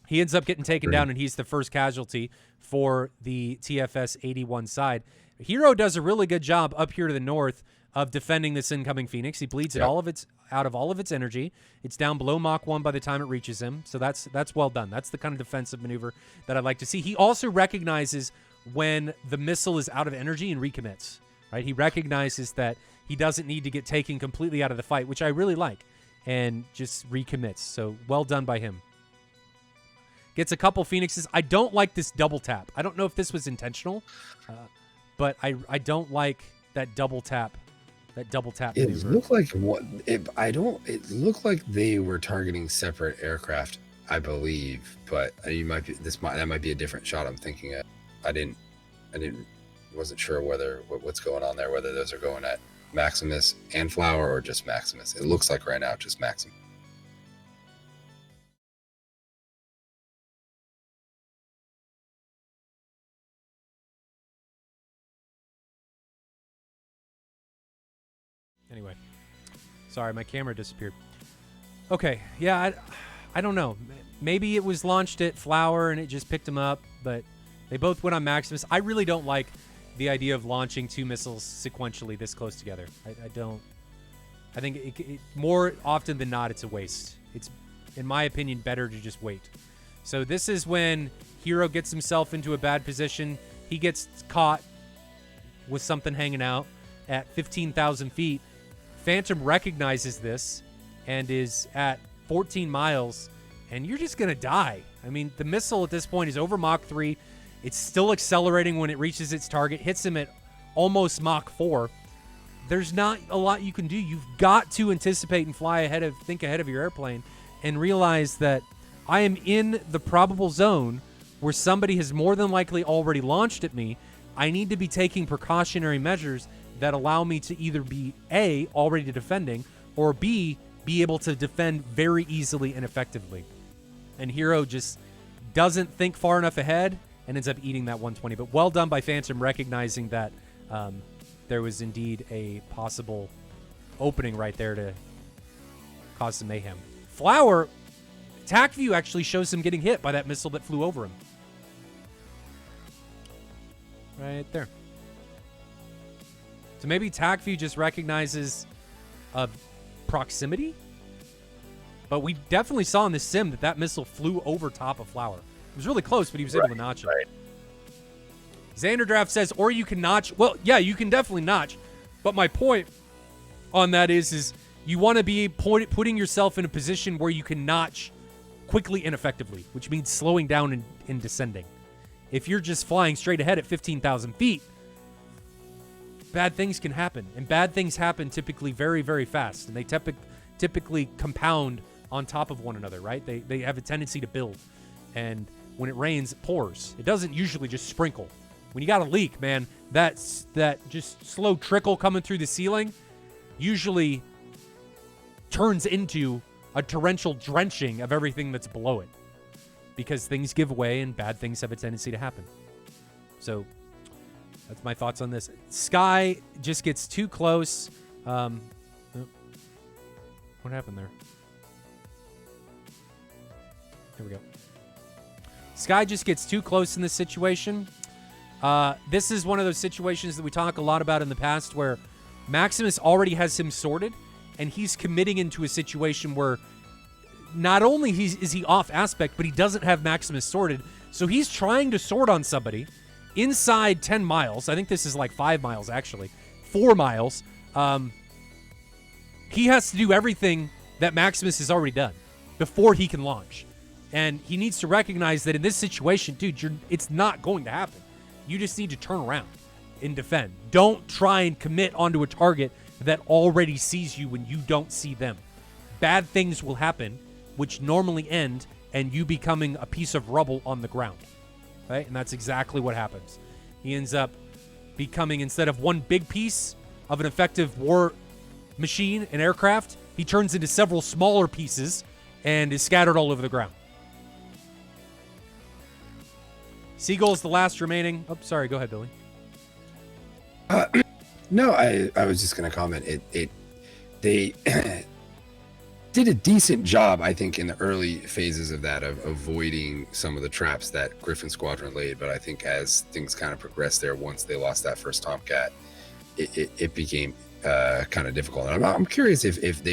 Speaker 1: he ends up getting taken down, and he's the first casualty for the TFS 81 side. Hero does a really good job up here to the north of defending this incoming Phoenix. He bleeds it out of all of its energy. It's down below Mach 1 by the time it reaches him. So that's well done. That's the kind of defensive maneuver that I'd like to see. He also recognizes when the missile is out of energy and recommits. Right? He recognizes that he doesn't need to get taken completely out of the fight, which I really like, and just recommits. So well done by him. Gets a couple Phoenixes. I don't like this double tap. I don't know if this was intentional, but I don't like that double tap. It
Speaker 3: looked like It looked like they were targeting separate aircraft, I believe. But that might be a different shot I'm thinking of. Wasn't sure what's going on there. Whether those are going at Maximus and Flower or just Maximus. It looks like right now just Maximus.
Speaker 1: Anyway, sorry, my camera disappeared. Okay, yeah, I don't know. Maybe it was launched at Flower and it just picked them up, but they both went on Maximus. I really don't like the idea of launching 2 missiles sequentially this close together. I don't. I think it more often than not, it's a waste. It's, in my opinion, better to just wait. So this is when Hero gets himself into a bad position. He gets caught with something hanging out at 15,000 feet. Phantom recognizes this and is at 14 miles, and you're just going to die. I mean, the missile at this point is over Mach 3. It's still accelerating when it reaches its target, hits him at almost Mach 4. There's not a lot you can do. You've got to anticipate and think ahead of your airplane and realize that I am in the probable zone where somebody has more than likely already launched at me. I need to be taking precautionary measures that allow me to either be A, already defending, or B, be able to defend very easily and effectively. And Hero just doesn't think far enough ahead and ends up eating that 120. But well done by Phantom recognizing that there was indeed a possible opening right there to cause some mayhem. Flower, attack view actually shows him getting hit by that missile that flew over him. Right there. So maybe TAC view just recognizes proximity? But we definitely saw in the sim that missile flew over top of Flower. It was really close, but he was able to notch it.
Speaker 3: Right.
Speaker 1: Xanderdraft says, or you can notch. Well, yeah, you can definitely notch. But my point on that is you want to be putting yourself in a position where you can notch quickly and effectively, which means slowing down and descending. If you're just flying straight ahead at 15,000 feet, bad things can happen. And bad things happen typically very, very fast. And they typically compound on top of one another, right? They have a tendency to build. And when it rains, it pours. It doesn't usually just sprinkle. When you got a leak, man, that just slow trickle coming through the ceiling, usually turns into a torrential drenching of everything that's below it, because things give way and bad things have a tendency to happen. So that's my thoughts on this. Sky just gets too close. What happened there? Here we go. Sky just gets too close in this situation. This is one of those situations that we talk a lot about in the past where Maximus already has him sorted, and he's committing into a situation where not only is he off aspect, but he doesn't have Maximus sorted. So he's trying to sort on somebody inside 10 miles. I think this is like 5 miles, actually. 4 miles. He has to do everything that Maximus has already done before he can launch. And he needs to recognize that in this situation, dude, it's not going to happen. You just need to turn around and defend. Don't try and commit onto a target that already sees you when you don't see them. Bad things will happen, which normally end and you becoming a piece of rubble on the ground. Right? And that's exactly what happens. He ends up becoming, instead of one big piece of an effective war machine, an aircraft, he turns into several smaller pieces and is scattered all over the ground. Seagull is the last remaining. Oh, sorry. Go ahead, Billy.
Speaker 3: No, I was just going to comment. They did a decent job, I think, in the early phases of that, of avoiding some of the traps that Gryphon Squadron laid. But I think as things kind of progressed there, once they lost that first Tomcat, it became kind of difficult. And I'm curious if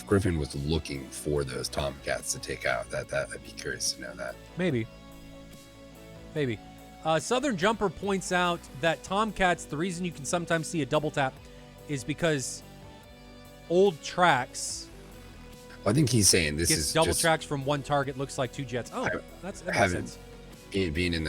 Speaker 3: Gryphon was looking for those Tomcats to take out. That I'd be curious to know that.
Speaker 1: Maybe. Southern Jumper points out that Tomcats, the reason you can sometimes see a double tap is because old tracks.
Speaker 3: I think he's saying this is
Speaker 1: double
Speaker 3: just
Speaker 1: tracks from one target, looks like 2 jets. Oh, that makes sense.
Speaker 3: Being in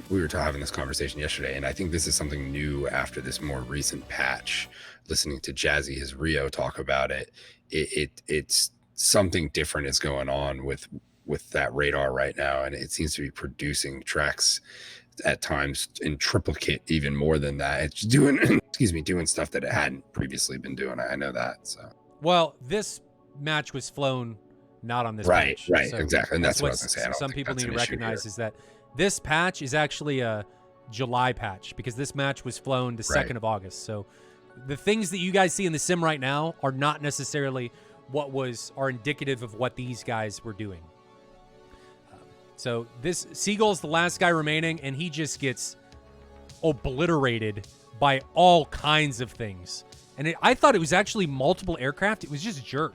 Speaker 3: we were having this conversation yesterday, and I think this is something new after this more recent patch. Listening to Jazzy, his Rio, talk about it, it's something different is going on with that radar right now, and it seems to be producing tracks at times in triplicate, even more than that. It's doing doing stuff that it hadn't previously been doing. I know that. So
Speaker 1: well, this match was flown not on this patch.
Speaker 3: Right,
Speaker 1: so
Speaker 3: exactly. And that's what I was going to say.
Speaker 1: Some people need to recognize is that this patch is actually a July patch, because this match was flown the 2nd of August. So the things that you guys see in the sim right now are not necessarily are indicative of what these guys were doing. So this Seagull's the last guy remaining, and he just gets obliterated by all kinds of things. And I thought it was actually multiple aircraft. It was just Jerk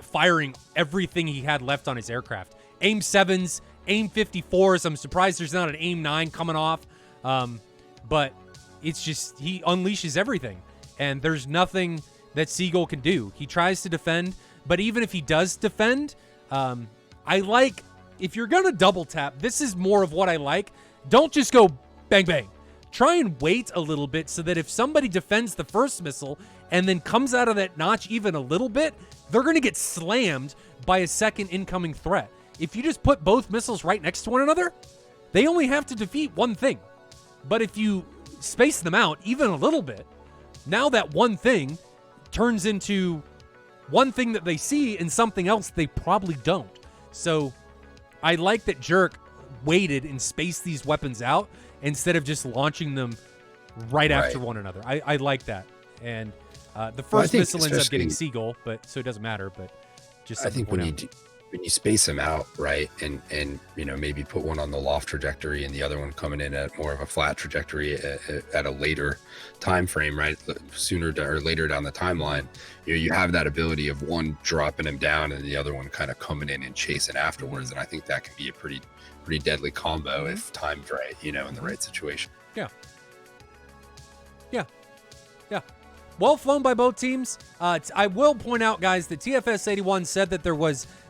Speaker 1: firing everything he had left on his aircraft. AIM 7s, AIM 54s. I'm surprised there's not an AIM 9 coming off. But it's just, he unleashes everything. And there's nothing that Seagull can do. He tries to defend, but even if he does defend, if you're going to double tap, this is more of what I like. Don't just go bang, bang. Try and wait a little bit so that if somebody defends the first missile and then comes out of that notch even a little bit, they're going to get slammed by a second incoming threat. If you just put both missiles right next to one another, they only have to defeat one thing. But if you space them out even a little bit, now that one thing turns into one thing that they see and something else they probably don't. So I like that Jerk waited and spaced these weapons out instead of just launching them right after one another. I like that. And the first missile ends up getting Seagull, so it doesn't matter. But just
Speaker 3: I think when you space them out, right, and maybe put one on the loft trajectory and the other one coming in at more of a flat trajectory at a later time frame, right, sooner or later down the timeline, you have that ability of one dropping him down and the other one kind of coming in and chasing afterwards. And I think that can be a pretty deadly combo if timed right, in the right situation.
Speaker 1: Yeah. Well flown by both teams. I will point out, guys, that TFS 81 said that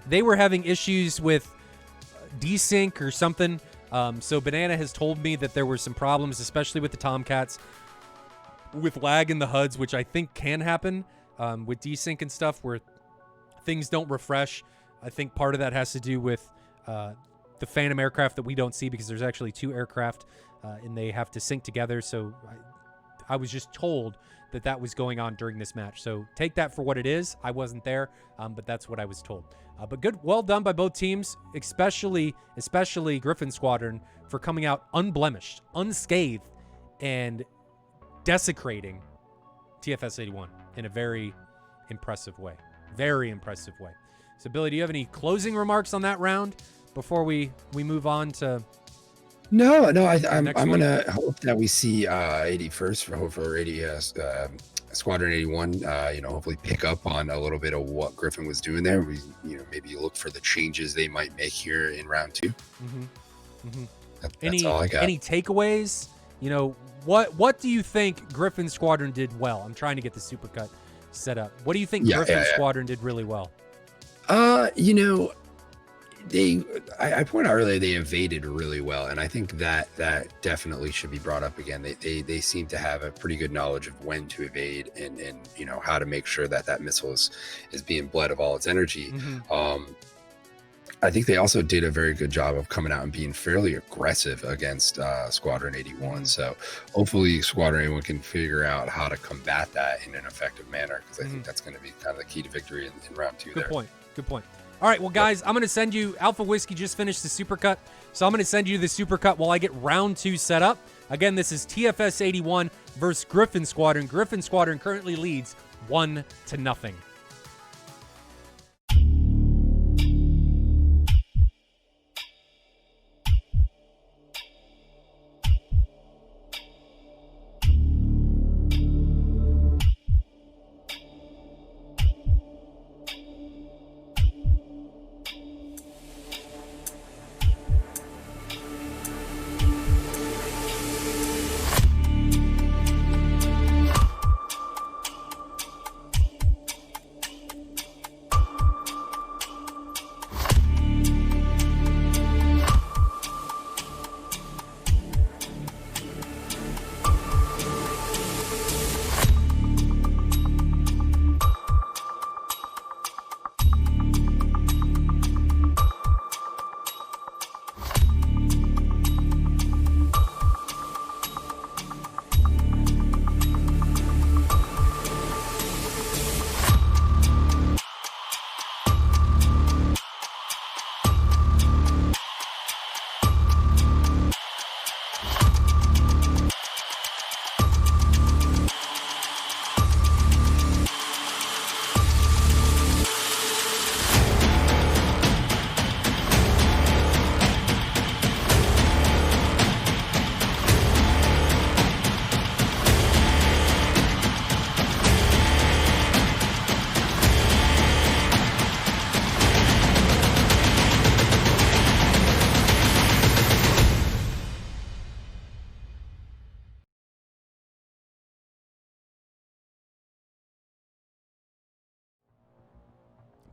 Speaker 1: they were having issues with desync or something. So Banana has told me that there were some problems, especially with the Tomcats, with lag in the HUDs, which I think can happen with desync and stuff where things don't refresh. I think part of that has to do with the Phantom aircraft that we don't see, because there's actually 2 aircraft and they have to sync together. So I was just told that that was going on during this match. So take that for what it is. I wasn't there, but that's what I was told. But good, well done by both teams, especially Gryphon Squadron for coming out unblemished, unscathed, and desecrating TFS 81 in a very impressive way. Very impressive way. So Billy, do you have any closing remarks on that round before we move on to?
Speaker 3: No, I'm gonna hope that we see 81st for 80 Squadron 81. Hopefully pick up on a little bit of what Gryphon was doing there. We maybe look for the changes they might make here in round 2. That's all I got.
Speaker 1: Any takeaways? What do you think Gryphon Squadron did well? I'm trying to get the supercut set up. What do you think Gryphon Squadron did really well?
Speaker 3: I pointed out earlier they evaded really well, and I think that definitely should be brought up again. They seem to have a pretty good knowledge of when to evade and how to make sure that missile is being bled of all its energy. I think they also did a very good job of coming out and being fairly aggressive against Squadron 81. So hopefully Squadron 81 can figure out how to combat that in an effective manner, because I think that's going to be kind of the key to victory in round 2.
Speaker 1: Good point. All right, well, guys, I'm going to send you, Alpha Whiskey just finished the supercut, so I'm going to send you the supercut while I get round 2 set up. Again, this is TFS 81 versus Gryphon Squadron. Gryphon Squadron currently leads 1-0.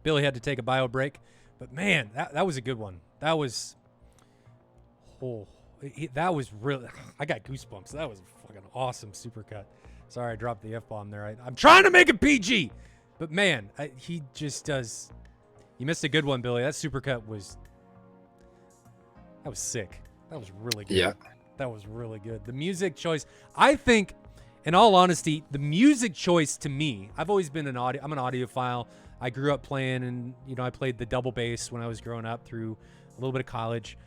Speaker 1: Billy had to take a bio break, but man, that was a good one. That was really, I got goosebumps. That was a fucking awesome supercut. Sorry, I dropped the F-bomb there. I'm trying to make it PG, but man, he just does. You missed a good one, Billy. That supercut was sick. That was really good.
Speaker 3: Yeah.
Speaker 1: That was really good. The music choice, I think, in all honesty, the music choice to me, I'm an audiophile. I grew up playing, and I played the double bass when I was growing up through a little bit of college.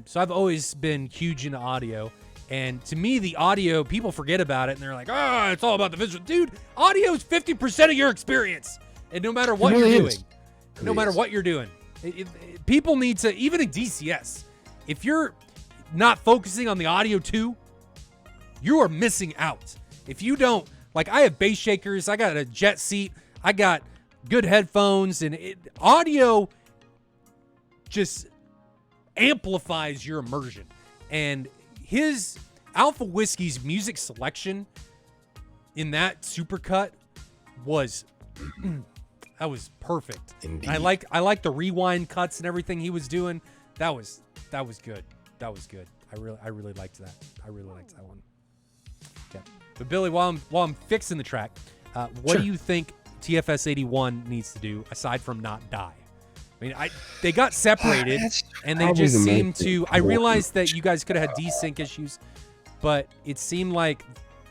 Speaker 1: So I've always been huge into audio. And to me, the audio, people forget about it, and they're like, it's all about the visual. Dude, audio is 50% of your experience. And no matter what you're doing, people need to, even in DCS, if you're not focusing on the audio too, you are missing out. If you don't, like, I have bass shakers, I got a jet seat, I got good headphones, and audio just amplifies your immersion. And his Alpha Whiskey's music selection in that supercut was that was perfect.
Speaker 3: Indeed.
Speaker 1: I like the rewind cuts and everything he was doing. That was good. That was good. I really liked that. I really liked that one. Yeah. But Billy, while I'm fixing the track, what do you think TFS 81 needs to do aside from not die? I mean, they got separated, and they just seemed to. I realized that you guys could have had desync issues, but it seemed like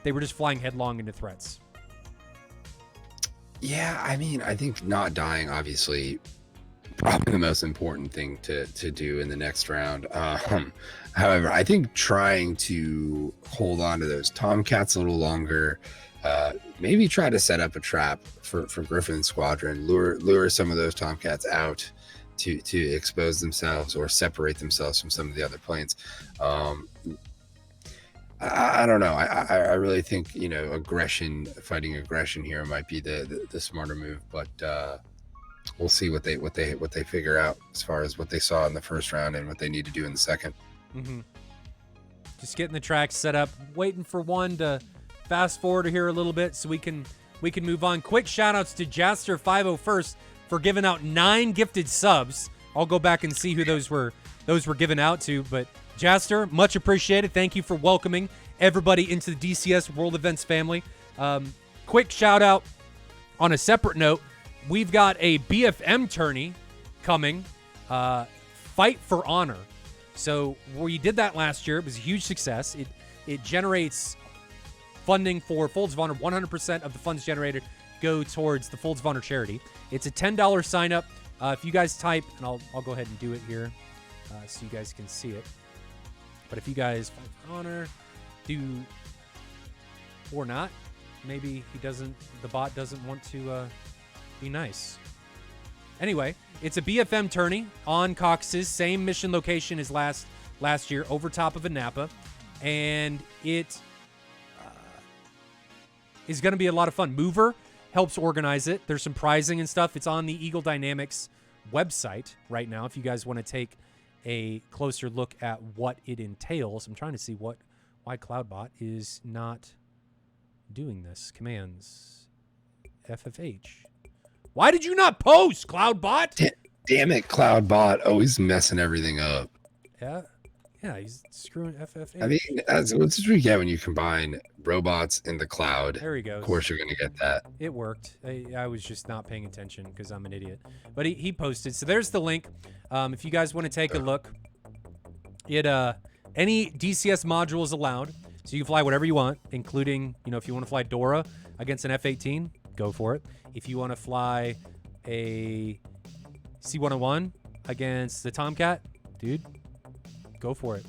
Speaker 1: they were just flying headlong into threats?
Speaker 3: Yeah, I mean, I think not dying, obviously, probably the most important thing to do in the next round. However, I think trying to hold on to those Tomcats a little longer, maybe try to set up a trap for Gryphon Squadron, lure some of those Tomcats out to expose themselves or separate themselves from some of the other planes. I don't know. I really think, you know, fighting aggression here might be the smarter move, but we'll see what they figure out as far as what they saw in the first round and what they need to do in the second.
Speaker 1: Just getting the tracks set up, waiting for one to fast forward here a little bit so we can move on. Quick shout outs to Jaster501st for giving out 9 gifted subs. I'll go back and see who those were given out to, but Jaster, much appreciated. Thank you for welcoming everybody into the DCS World Events family. Quick shout out on a separate note. We've got a BFM tourney coming, Fight for Honor. So we did that last year. It was a huge success. It generates funding for Folds of Honor. 100% of the funds generated go towards the Folds of Honor charity. It's a $10 sign up. If you guys type, and I'll go ahead and do it here so you guys can see it. But if you guys Fight for Honor, do or not, maybe the bot doesn't want to be nice. Anyway, it's a BFM tourney on Cox's, same mission location as last year, over top of a Napa, and it is going to be a lot of fun. Mover helps organize it. There's some prizing and stuff. It's on the Eagle Dynamics website right now if you guys want to take a closer look at what it entails. I'm trying to see why Cloudbot is not doing this. Commands FFH. Why did you not post, Cloudbot?
Speaker 3: Damn it, Cloudbot, always messing everything up.
Speaker 1: Yeah, he's screwing FFH.
Speaker 3: I mean, that's what you get when you combine robots in the cloud.
Speaker 1: There he goes.
Speaker 3: Of course, you're going to get that.
Speaker 1: It worked. I was just not paying attention because I'm an idiot. But he posted. So there's the link. If you guys want to take a look, any DCS module is allowed. So you can fly whatever you want, including, if you want to fly Dora against an F-18, go for it. If you want to fly a C-101 against the Tomcat, dude, go for it.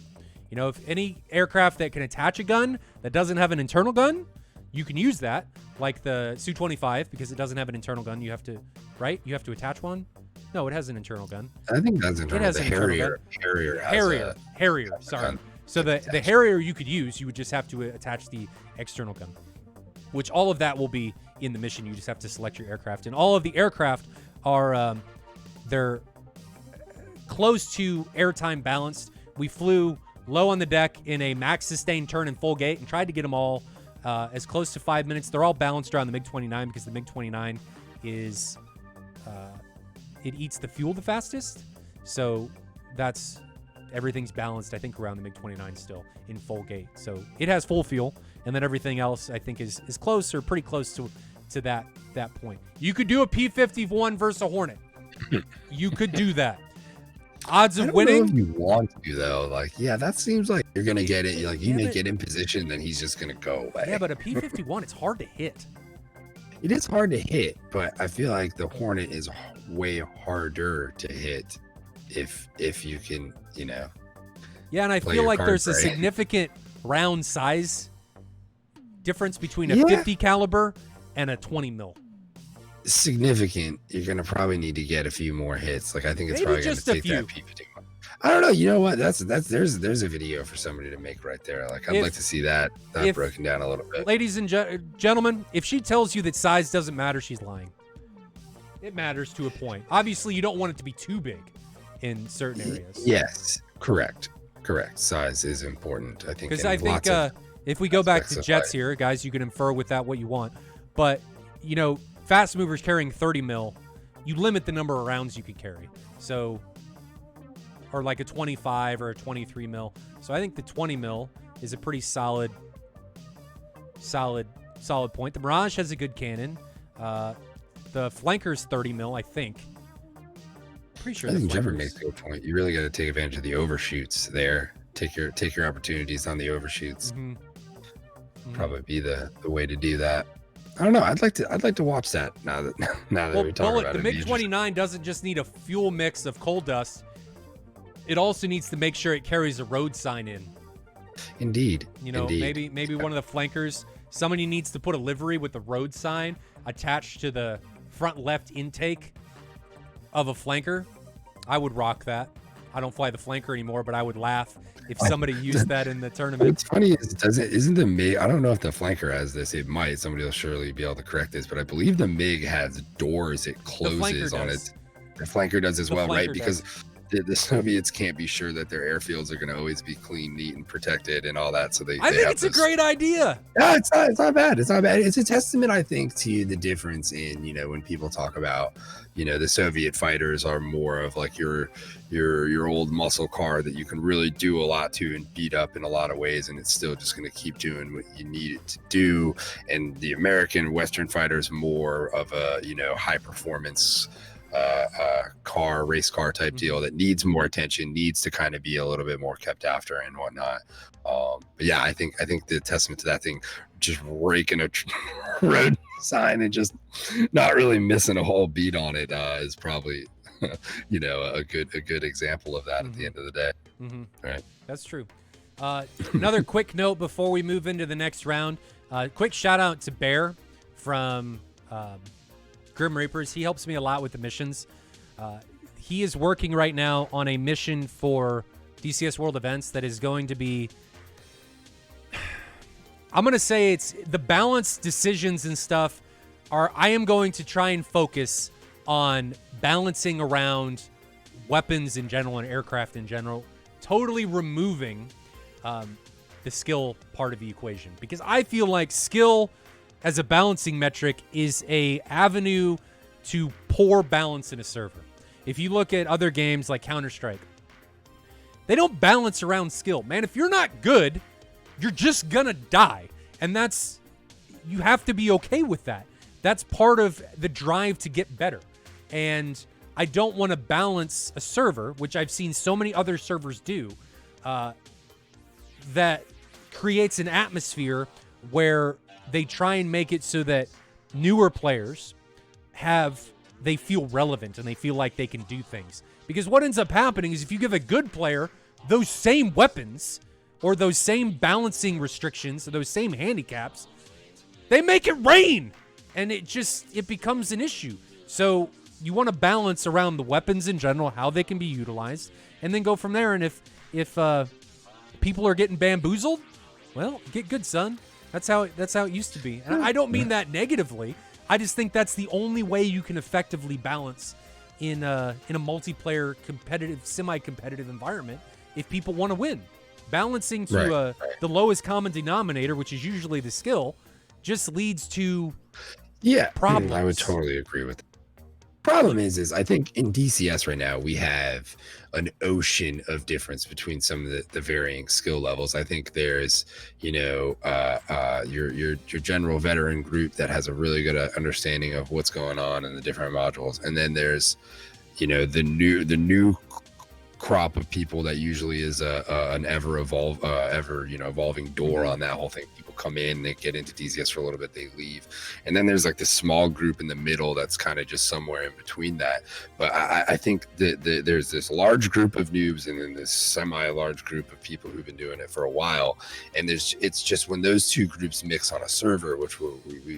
Speaker 1: If any aircraft that can attach a gun that doesn't have an internal gun, you can use that, like the Su-25, because it doesn't have an internal gun. You have to, right? You have to attach one. No, it has an internal gun.
Speaker 3: I think that's internal.
Speaker 1: It has
Speaker 3: the
Speaker 1: an
Speaker 3: Harrier.
Speaker 1: Harrier. Sorry. So the Harrier you could use. You would just have to attach the external gun, which all of that will be in the mission. You just have to select your aircraft, and all of the aircraft are they're close to airtime balanced. We flew low on the deck in a max sustained turn in full gate and tried to get them all as close to 5 minutes. They're all balanced around the MiG-29 because the MiG-29 is it eats the fuel the fastest. So everything's balanced, I think, around the MiG-29 still in full gate. So it has full fuel, and then everything else I think is close or pretty close to that point. You could do a P-51 versus a Hornet. You could do that. Odds of winning?
Speaker 3: I don't know if you want to, though. That seems like you're gonna get it. You may get in position, then he's just gonna go away.
Speaker 1: Yeah, but a P-51, it's hard to hit.
Speaker 3: It is hard to hit, but I feel like the Hornet is way harder to hit if you can,
Speaker 1: Yeah, and I feel like there's a significant round size difference between a 50 caliber and a 20 mil.
Speaker 3: Significant. You're gonna probably need to get a few more hits. I think it's probably gonna take that P-51. I don't know. You know what? There's a video for somebody to make right there. I'd like to see that broken down a little bit.
Speaker 1: Ladies and gentlemen, if she tells you that size doesn't matter, she's lying. It matters to a point. Obviously, you don't want it to be too big in certain areas.
Speaker 3: Yes, correct. Size is important, I think.
Speaker 1: Because I think if we go back to jets here, guys, you can infer with that what you want. But fast movers carrying 30 mil, you limit the number of rounds you could carry. So, or like a 25 or a 23 mil. So I think the 20 mil is a pretty solid point. The Mirage has a good cannon. The Flanker's 30 mil, I think. Pretty sure.
Speaker 3: I think Jeffrey makes a good point. You really got to take advantage of the overshoots there. Take your opportunities on the overshoots. probably be the way to do that. I don't know. I'd like to watch that now that we talk about
Speaker 1: the
Speaker 3: it.
Speaker 1: MiG-29 doesn't just need a fuel mix of coal dust. It also needs to make sure it carries a road sign in.
Speaker 3: Indeed.
Speaker 1: You know, maybe one of the flankers, somebody needs to put a livery with the road sign attached to the front left intake of a flanker. I would rock that. I don't fly the flanker anymore, but I would laugh if somebody used that in the tournament.
Speaker 3: What's funny is isn't the MiG, I don't know if the flanker has this, it might, somebody will surely be able to correct this, but I believe the MiG has doors it closes on it. The flanker does as well, right? Because the Soviets can't be sure that their airfields are going to always be clean, neat, and protected and all that. So I
Speaker 1: think it's a great idea.
Speaker 3: Yeah, it's not bad. It's not bad. It's a testament, I think, to the difference in, you know, when people talk about, you know, the Soviet fighters are more of like your old muscle car that you can really do a lot to and beat up in a lot of ways, and it's still just going to keep doing what you need it to do. And the American Western fighters more of a, you know, high performance race car type deal that needs more attention, needs to kind of be a little bit more kept after and whatnot. But yeah, I think the testament to that thing, just raking a road sign and just not really missing a whole beat on it, is probably you know, a good example of that at the end of the day. All right,
Speaker 1: that's true. Another quick note before we move into the next round. Quick shout out to Bear from Grim Reapers. He helps me a lot with the missions. He is working right now on a mission for DCS World Events that is going to be, I'm going to say it's the balanced decisions and stuff I am going to try and focus on balancing around weapons in general and aircraft in general, totally removing the skill part of the equation, because I feel like skill as a balancing metric is a avenue to poor balance in a server. If you look at other games like Counter-Strike, they don't balance around skill. Man, if you're not good, you're just gonna die. And you have to be okay with that. That's part of the drive to get better. And I don't want to balance a server, which I've seen so many other servers do, that creates an atmosphere where they try and make it so that newer players they feel relevant and they feel like they can do things. Because what ends up happening is if you give a good player those same weapons or those same balancing restrictions or those same handicaps, they make it rain. And it becomes an issue. So you want to balance around the weapons in general, how they can be utilized, and then go from there. And if people are getting bamboozled, well, get good, son. That's how it used to be. And I don't mean that negatively. I just think that's the only way you can effectively balance in a multiplayer, competitive, semi-competitive environment if people want to win. Balancing to the lowest common denominator, which is usually the skill, just leads to problems.
Speaker 3: I would totally agree with that. Problem is I think in DCS right now we have an ocean of difference between some of the varying skill levels. I think there's, you know, your general veteran group that has a really good understanding of what's going on in the different modules, and then there's, you know, the new crop of people that usually is an evolving door on that whole thing. People come in, they get into DCS for a little bit, they leave, and then there's like this small group in the middle that's kind of just somewhere in between that. But I think that there's this large group of noobs and then this semi-large group of people who've been doing it for a while, and it's just when those two groups mix on a server, which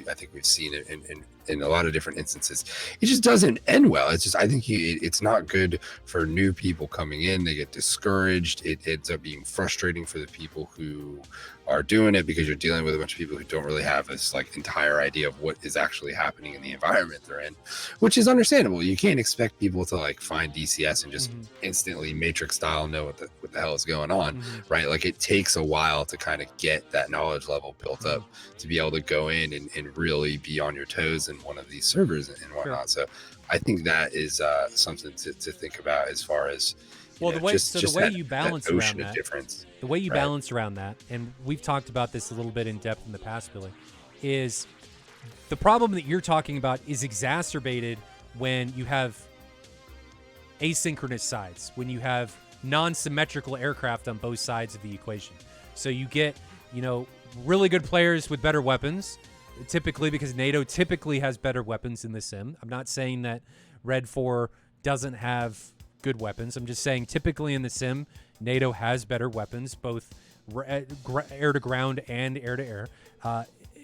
Speaker 3: I think we've seen it in a lot of different instances, it just doesn't end well. It's just, I think it's not good for new people coming in. They get discouraged. It ends up being frustrating for the people who are doing it, because you're dealing with a bunch of people who don't really have this like entire idea of what is actually happening in the environment they're in, which is understandable. You can't expect people to like find DCS and just instantly Matrix style know what the hell is going on, right? Like it takes a while to kind of get that knowledge level built up to be able to go in and really be on your toes in one of these servers and whatnot. So I think that is something to think about as far as,
Speaker 1: well, the way you balance around that,
Speaker 3: difference.
Speaker 1: The way you balance around that, and we've talked about this a little bit in depth in the past, Billy, is the problem that you're talking about is exacerbated when you have asynchronous sides, when you have non-symmetrical aircraft on both sides of the equation. So you get, you know, really good players with better weapons, typically, because NATO typically has better weapons in the sim. I'm not saying that Red 4 doesn't have good weapons. I'm just saying typically in the sim, NATO has better weapons, both air-to-ground and air-to-air.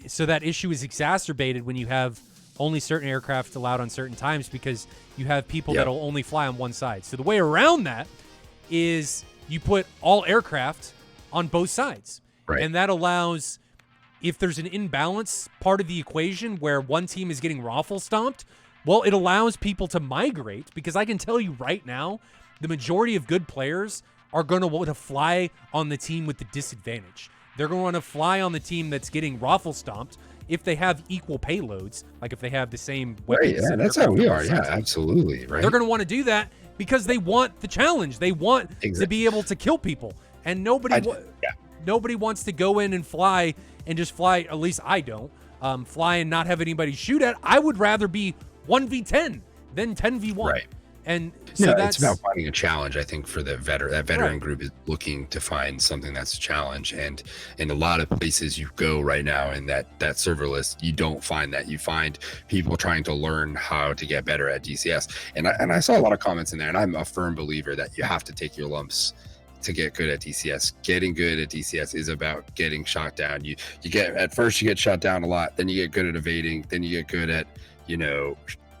Speaker 1: So that issue is exacerbated when you have only certain aircraft allowed on certain times because you have people that'll only fly on one side. So the way around that is you put all aircraft on both sides.
Speaker 3: Right.
Speaker 1: And that allows, if there's an imbalance part of the equation where one team is getting raffle stomped, well, it allows people to migrate, because I can tell you right now, the majority of good players are going to want to fly on the team with the disadvantage. They're going to want to fly on the team that's getting raffle stomped if they have equal payloads, like if they have the same weapons.
Speaker 3: Right, yeah, that's how we are. Yeah, absolutely. Right.
Speaker 1: They're going to want to do that because they want the challenge. They want to be able to kill people. And nobody wants to go in and fly and just fly. At least I don't fly and not have anybody shoot at. I would rather be 1v10 than 10v1.
Speaker 3: Right.
Speaker 1: And so
Speaker 3: it's about finding a challenge. I think for the veteran group is looking to find something that's a challenge. And in a lot of places you go right now in that server list, you don't find that. You find people trying to learn how to get better at DCS. And I saw a lot of comments in there, and I'm a firm believer that you have to take your lumps to get good at DCS. Getting good at DCS is about getting shot down. You get, at first you get shot down a lot, then you get good at evading, then you get good at,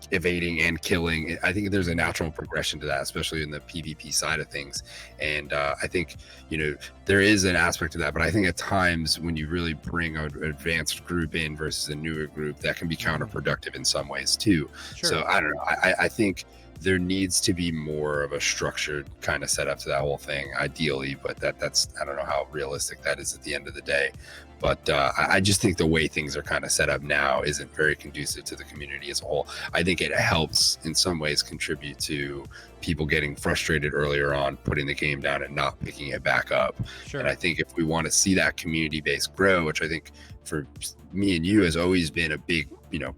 Speaker 3: evading and killing. I think there's a natural progression to that, especially in the PvP side of things. And I think, there is an aspect to that, but I think at times when you really bring an advanced group in versus a newer group, that can be counterproductive in some ways too. Sure. So I don't know. I think there needs to be more of a structured kind of setup to that whole thing, ideally, but that's I don't know how realistic that is at the end of the day. But I just think the way things are kind of set up now isn't very conducive to the community as a whole. I think it helps in some ways contribute to people getting frustrated earlier on, putting the game down and not picking it back up. Sure. And I think if we want to see that community base grow, which I think for me and you has always been a big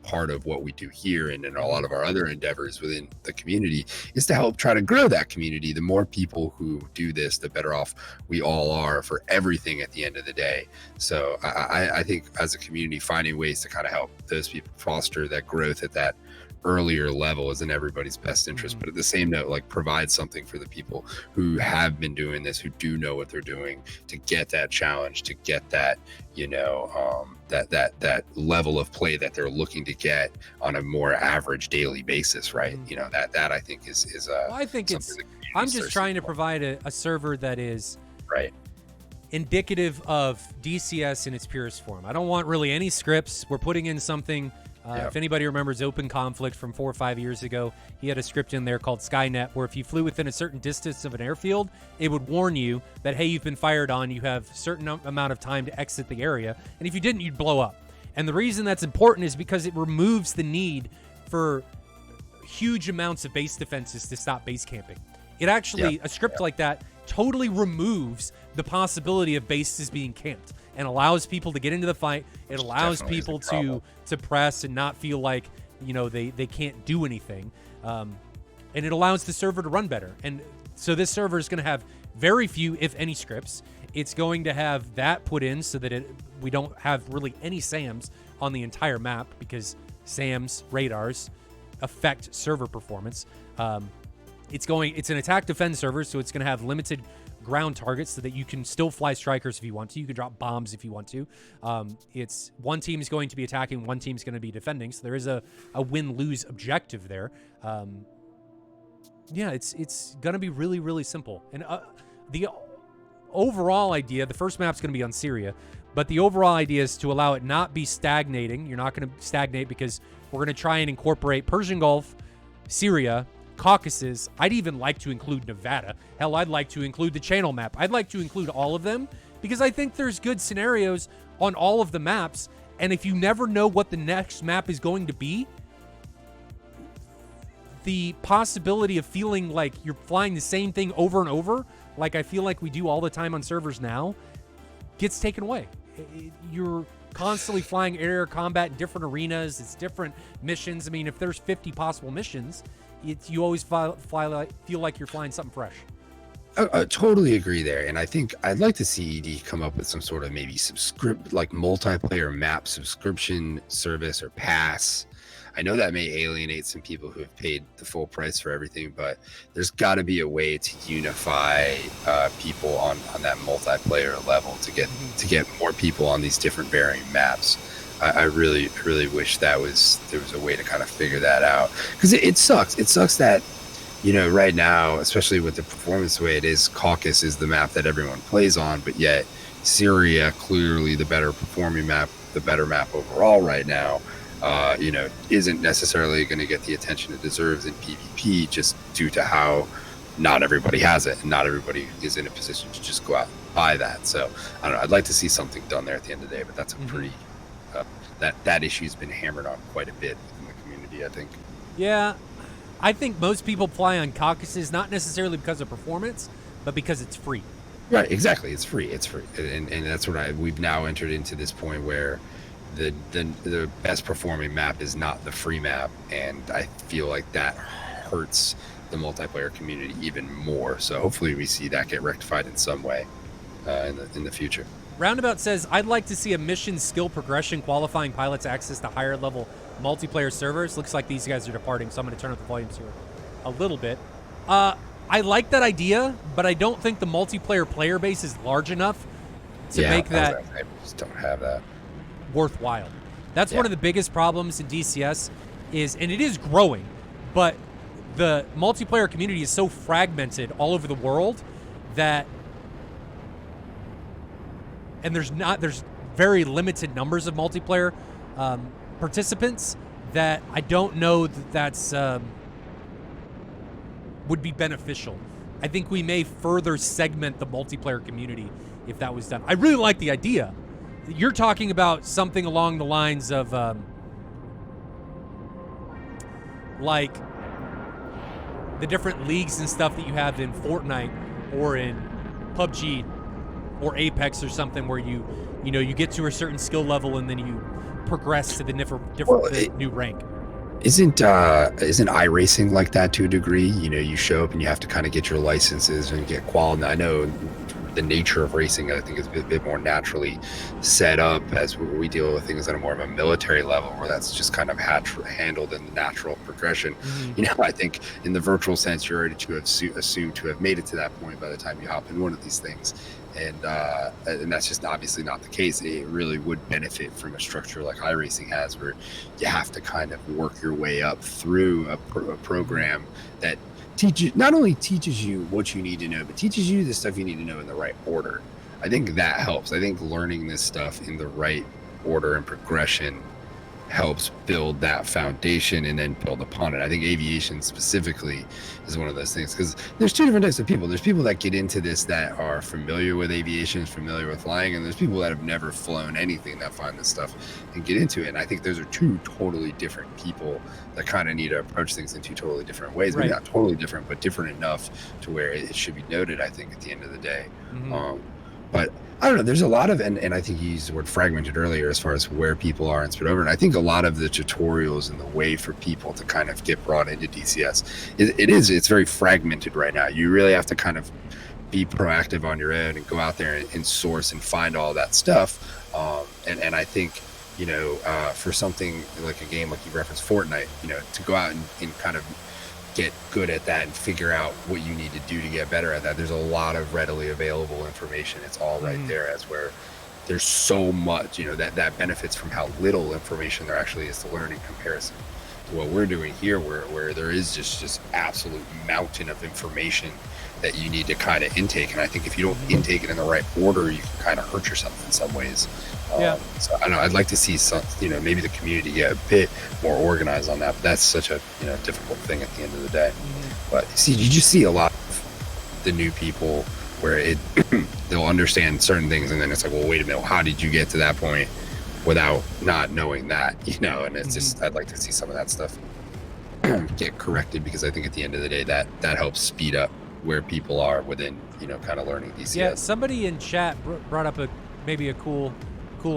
Speaker 3: part of what we do here and in a lot of our other endeavors within the community, is to help try to grow that community. The more people who do this, the better off we all are for everything at the end of the day. So I think as a community, finding ways to kind of help those people foster that growth at that earlier level is in everybody's best interest. But at the same note, like, provide something for the people who have been doing this, who do know what they're doing, to get that challenge, to get that that level of play that they're looking to get on a more average daily basis, right? That I think is
Speaker 1: I think it's, I'm just trying to provide a server that is
Speaker 3: right
Speaker 1: indicative of DCS in its purest form. I don't want really any scripts. We're putting in something. If anybody remembers Open Conflict from 4 or 5 years ago, he had a script in there called Skynet, where if you flew within a certain distance of an airfield, it would warn you that, hey, you've been fired on, you have a certain amount of time to exit the area, and if you didn't, you'd blow up. And the reason that's important is because it removes the need for huge amounts of base defenses to stop base camping. It actually, a script like that totally removes the possibility of bases being camped and allows people to get into the fight. It allows people to press and not feel like, they can't do anything. And it allows the server to run better. And so this server is going to have very few, if any, scripts. It's going to have that put in so that we don't have really any SAMs on the entire map, because SAMs, radars, affect server performance. It's an attack defend server, so it's going to have limited ground targets so that you can still fly strikers if you want to. You can drop bombs if you want to. It's one team is going to be attacking, one team is going to be defending, so there is a win-lose objective there. It's going to be really, really simple. And the overall idea, the first map's going to be on Syria, but the overall idea is to allow it not be stagnating. You're not going to stagnate, because we're going to try and incorporate Persian Gulf, Syria, Caucasus. I'd even like to include Nevada. Hell, I'd like to include the channel map. I'd like to include all of them, because I think there's good scenarios on all of the maps. And if you never know what the next map is going to be, the possibility of feeling like you're flying the same thing over and over, like I feel like we do all the time on servers now, gets taken away. You're constantly flying air combat in different arenas. It's different missions. I mean, if there's 50 possible missions, you always feel like you're flying something fresh.
Speaker 3: I totally agree there, and I think I'd like to see ED come up with some sort of maybe like multiplayer map subscription service or pass. I know that may alienate some people who have paid the full price for everything, but there's got to be a way to unify people on that multiplayer level to get more people on these different varying maps. I really wish there was a way to kind of figure that out, because it sucks. It sucks that, you know, right now, especially with the performance the way it is, Caucus is the map that everyone plays on, but yet Syria, clearly the better performing map, the better map overall right now, you know, isn't necessarily going to get the attention it deserves in PvP, just due to how not everybody has it and not everybody is in a position to just go out and buy that. So I don't know, I'd like to see something done there at the end of the day, but that's a pretty that issue's been hammered on quite a bit in the community, I think.
Speaker 1: Yeah, I think most people play on Caucasus not necessarily because of performance, but because it's free.
Speaker 3: Right, exactly. It's free. And that's what we've now entered into this point where the best performing map is not the free map, and I feel like that hurts the multiplayer community even more. So hopefully we see that get rectified in some way in the future.
Speaker 1: Roundabout says, I'd like to see a mission skill progression qualifying pilots access to higher level multiplayer servers. Looks like these guys are departing, so I'm going to turn up the volumes here a little bit. I like that idea, but I don't think the multiplayer player base is large enough to make that
Speaker 3: I just don't have that
Speaker 1: worthwhile. That's one of the biggest problems in DCS and it is growing, but the multiplayer community is so fragmented all over the world that there's very limited numbers of multiplayer participants that I don't know that's would be beneficial. I think we may further segment the multiplayer community if that was done. I really like the idea. You're talking about something along the lines of like the different leagues and stuff that you have in Fortnite or in PUBG or Apex or something, where you get to a certain skill level and then you progress to the different new rank.
Speaker 3: Isn't iRacing like that to a degree? You know, you show up and you have to kind of get your licenses and get qual. I know the nature of racing, I think, is a bit more naturally set up as we deal with things at a more of a military level, where that's just kind of handled in the natural progression. You know, I think in the virtual sense, you're already to have assumed to have made it to that point by the time you hop in one of these things. And that's just obviously not the case. It really would benefit from a structure like iRacing has, where you have to kind of work your way up through a program that not only teaches you what you need to know, but teaches you the stuff you need to know in the right order. I think that helps. I think learning this stuff in the right order and progression helps build that foundation and then build upon it. I think aviation specifically is one of those things, because there's two different types of people. There's people that get into this that are familiar with aviation, familiar with flying, and there's people that have never flown anything that find this stuff and get into it. And I think those are two totally different people that kind of need to approach things in two totally different ways. Maybe not totally different, but different enough to where it should be noted, I think, at the end of the day. But I don't know, there's a lot of, and I think you used the word fragmented earlier as far as where people are and spread over. And I think a lot of the tutorials and the way for people to kind of get brought into DCS, it's very fragmented right now. You really have to kind of be proactive on your own and go out there and source and find all that stuff. And I think, you know, for something like a game like you referenced, Fortnite, you know, to go out and kind of get good at that and figure out what you need to do to get better at that, there's a lot of readily available information. It's all right there, as where there's so much, you know, that benefits from how little information there actually is to learn in comparison to what we're doing here, where there is just absolute mountain of information that you need to kind of intake. And I think if you don't intake it in the right order, you can kind of hurt yourself in some ways. So I don't know, I'd like to see some, you know, maybe the community get a bit more organized on that, but that's such a, you know, difficult thing at the end of the day. But see, you just see a lot of the new people where they'll understand certain things, and then it's like, well, wait a minute, how did you get to that point without not knowing that, you know? And it's just, I'd like to see some of that stuff get corrected, because I think at the end of the day that helps speed up where people are within, you know, kind of learning DCS.
Speaker 1: Yeah, somebody in chat brought up maybe a cool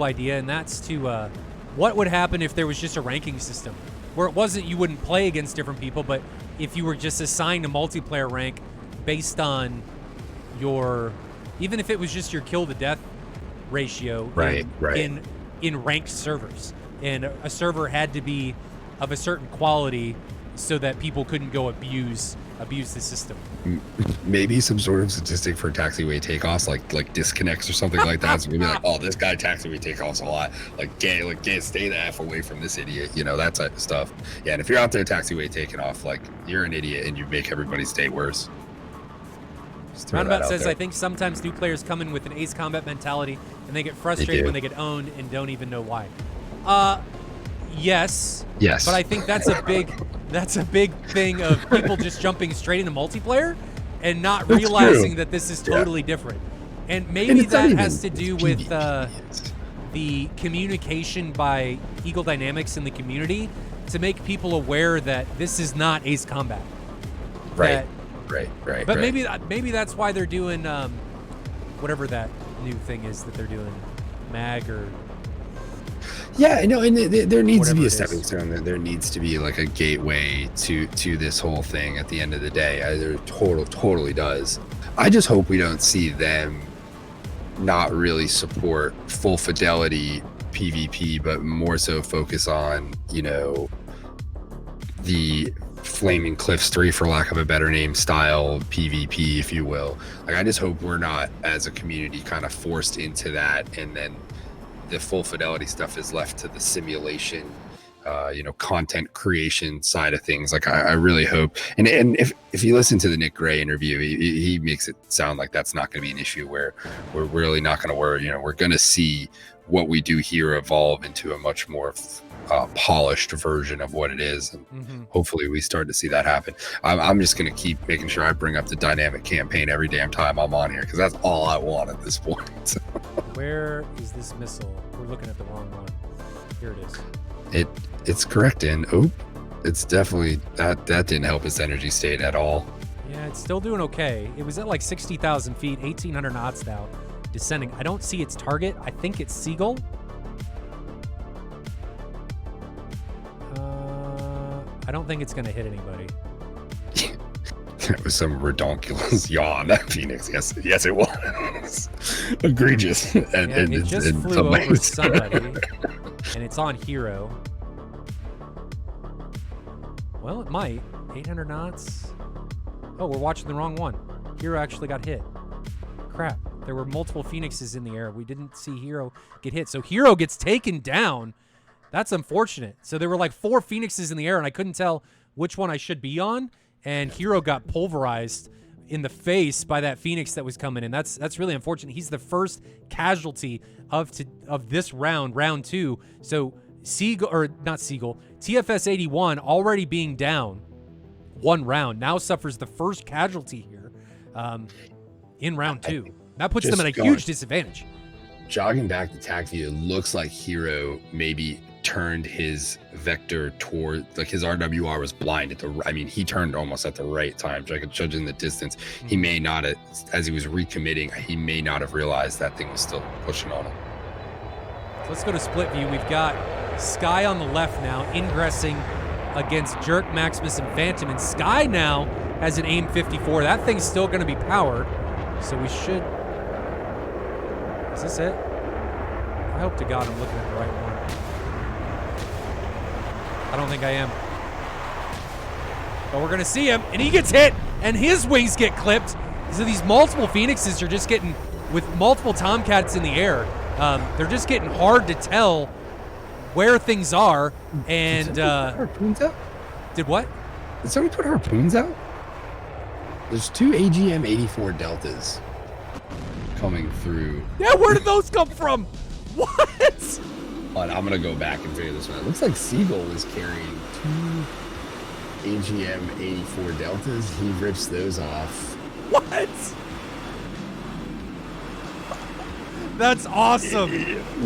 Speaker 1: idea, and that's to what would happen if there was just a ranking system where it wasn't, you wouldn't play against different people, but if you were just assigned a multiplayer rank based on even if it was just your kill to death ratio in ranked servers, and a server had to be of a certain quality so that people couldn't go abuse the system.
Speaker 3: Maybe some sort of statistic for taxiway takeoffs, like disconnects or something like that. So maybe like, oh, this guy taxiway takeoffs a lot. Get stay the F away from this idiot. That type of stuff. Yeah, and if you're out there taxiway taking off, you're an idiot and you make everybody's day worse.
Speaker 1: Roundabout says, I think sometimes new players come in with an Ace Combat mentality and they get frustrated when they get owned and don't even know why. Yes. But I think that's a big thing of people just jumping straight into multiplayer and not realizing that this is totally different. And maybe that has to do with the communication by Eagle Dynamics in the community to make people aware that this is not Ace Combat.
Speaker 3: Right.
Speaker 1: But maybe that's why they're doing whatever that new thing is that they're doing, MAG or.
Speaker 3: Yeah, and there needs to be a stepping stone. There needs to be like a gateway to this whole thing at the end of the day. There totally does. I just hope we don't see them not really support full fidelity PvP, but more so focus on, the Flaming Cliffs 3, for lack of a better name, style PvP, if you will. I just hope we're not, as a community, kind of forced into that, and then the full fidelity stuff is left to the simulation, content creation side of things. I really hope, and if you listen to the Nick Gray interview, he makes it sound like that's not going to be an issue, where we're really not going to worry. We're going to see what we do here evolve into a much more polished version of what it is, and hopefully we start to see that happen. I'm just going to keep making sure I bring up the dynamic campaign every damn time I'm on here, because that's all I want at this point.
Speaker 1: Where is this missile? We're looking at the wrong one. Here it is. It's
Speaker 3: correct, and it's definitely that didn't help its energy state at all.
Speaker 1: Yeah, it's still doing okay. It was at like 60,000 feet, 1,800 knots now, descending. I don't see its target. I think it's Seagull. I don't think it's going to hit anybody.
Speaker 3: That was some redonkulous yawn, that Phoenix. Yes, it was. Egregious.
Speaker 1: It just flew over somebody, and it's on Hero. Well, it might. 800 knots. Oh, we're watching the wrong one. Hero actually got hit. Crap. There were multiple Phoenixes in the air. We didn't see Hero get hit. So Hero gets taken down. That's unfortunate. So there were like 4 Phoenixes in the air, and I couldn't tell which one I should be on. And Hero got pulverized in the face by that Phoenix that was coming in. That's really unfortunate. He's the first casualty of this round 2. So TFS 81 already being down 1 round now suffers the first casualty here in round 2. That puts them at a huge disadvantage.
Speaker 3: Jogging back the TAC view, it looks like Hero maybe turned his vector toward, like his RWR was blind at he turned almost at the right time. Judging the distance, he may not have, as he was recommitting, he may not have realized that thing was still pushing on him.
Speaker 1: So let's go to split view. We've got Sky on the left now, ingressing against Jerk, Maximus, and Phantom. And Sky now has an AIM 54. That thing's still going to be powered, so we should. Is this it? I hope to God I'm looking at the right one. I don't think I am. But we're going to see him, and he gets hit, and his wings get clipped. So these multiple Phoenixes are just getting, with multiple Tomcats in the air, they're just getting hard to tell where things are. And
Speaker 3: did harpoons out?
Speaker 1: Did what?
Speaker 3: Did somebody put harpoons out? There's 2 AGM 84 Deltas coming through.
Speaker 1: Yeah, where did those come from? What?
Speaker 3: I'm gonna go back and figure this one out. It looks like Seagull was carrying 2 AGM 84 Deltas. He rips those off.
Speaker 1: What? That's awesome.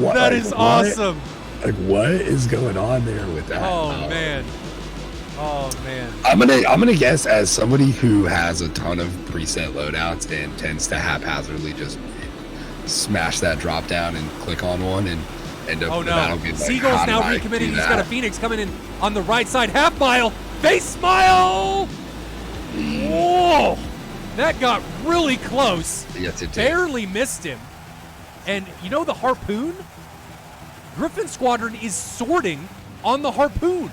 Speaker 1: That is awesome.
Speaker 3: Like, what is going on there with that?
Speaker 1: Oh man. Oh man.
Speaker 3: I'm gonna guess, as somebody who has a ton of preset loadouts and tends to haphazardly just smash that drop down and click on one and end up the battle getting like,
Speaker 1: Seagull's now recommitting. He's got a Phoenix coming in on the right side. Half mile. Face smile. Whoa. That got really close.
Speaker 3: Yes, it did.
Speaker 1: Barely missed him. And you know the harpoon? Gryphon Squadron is sorting on the harpoon.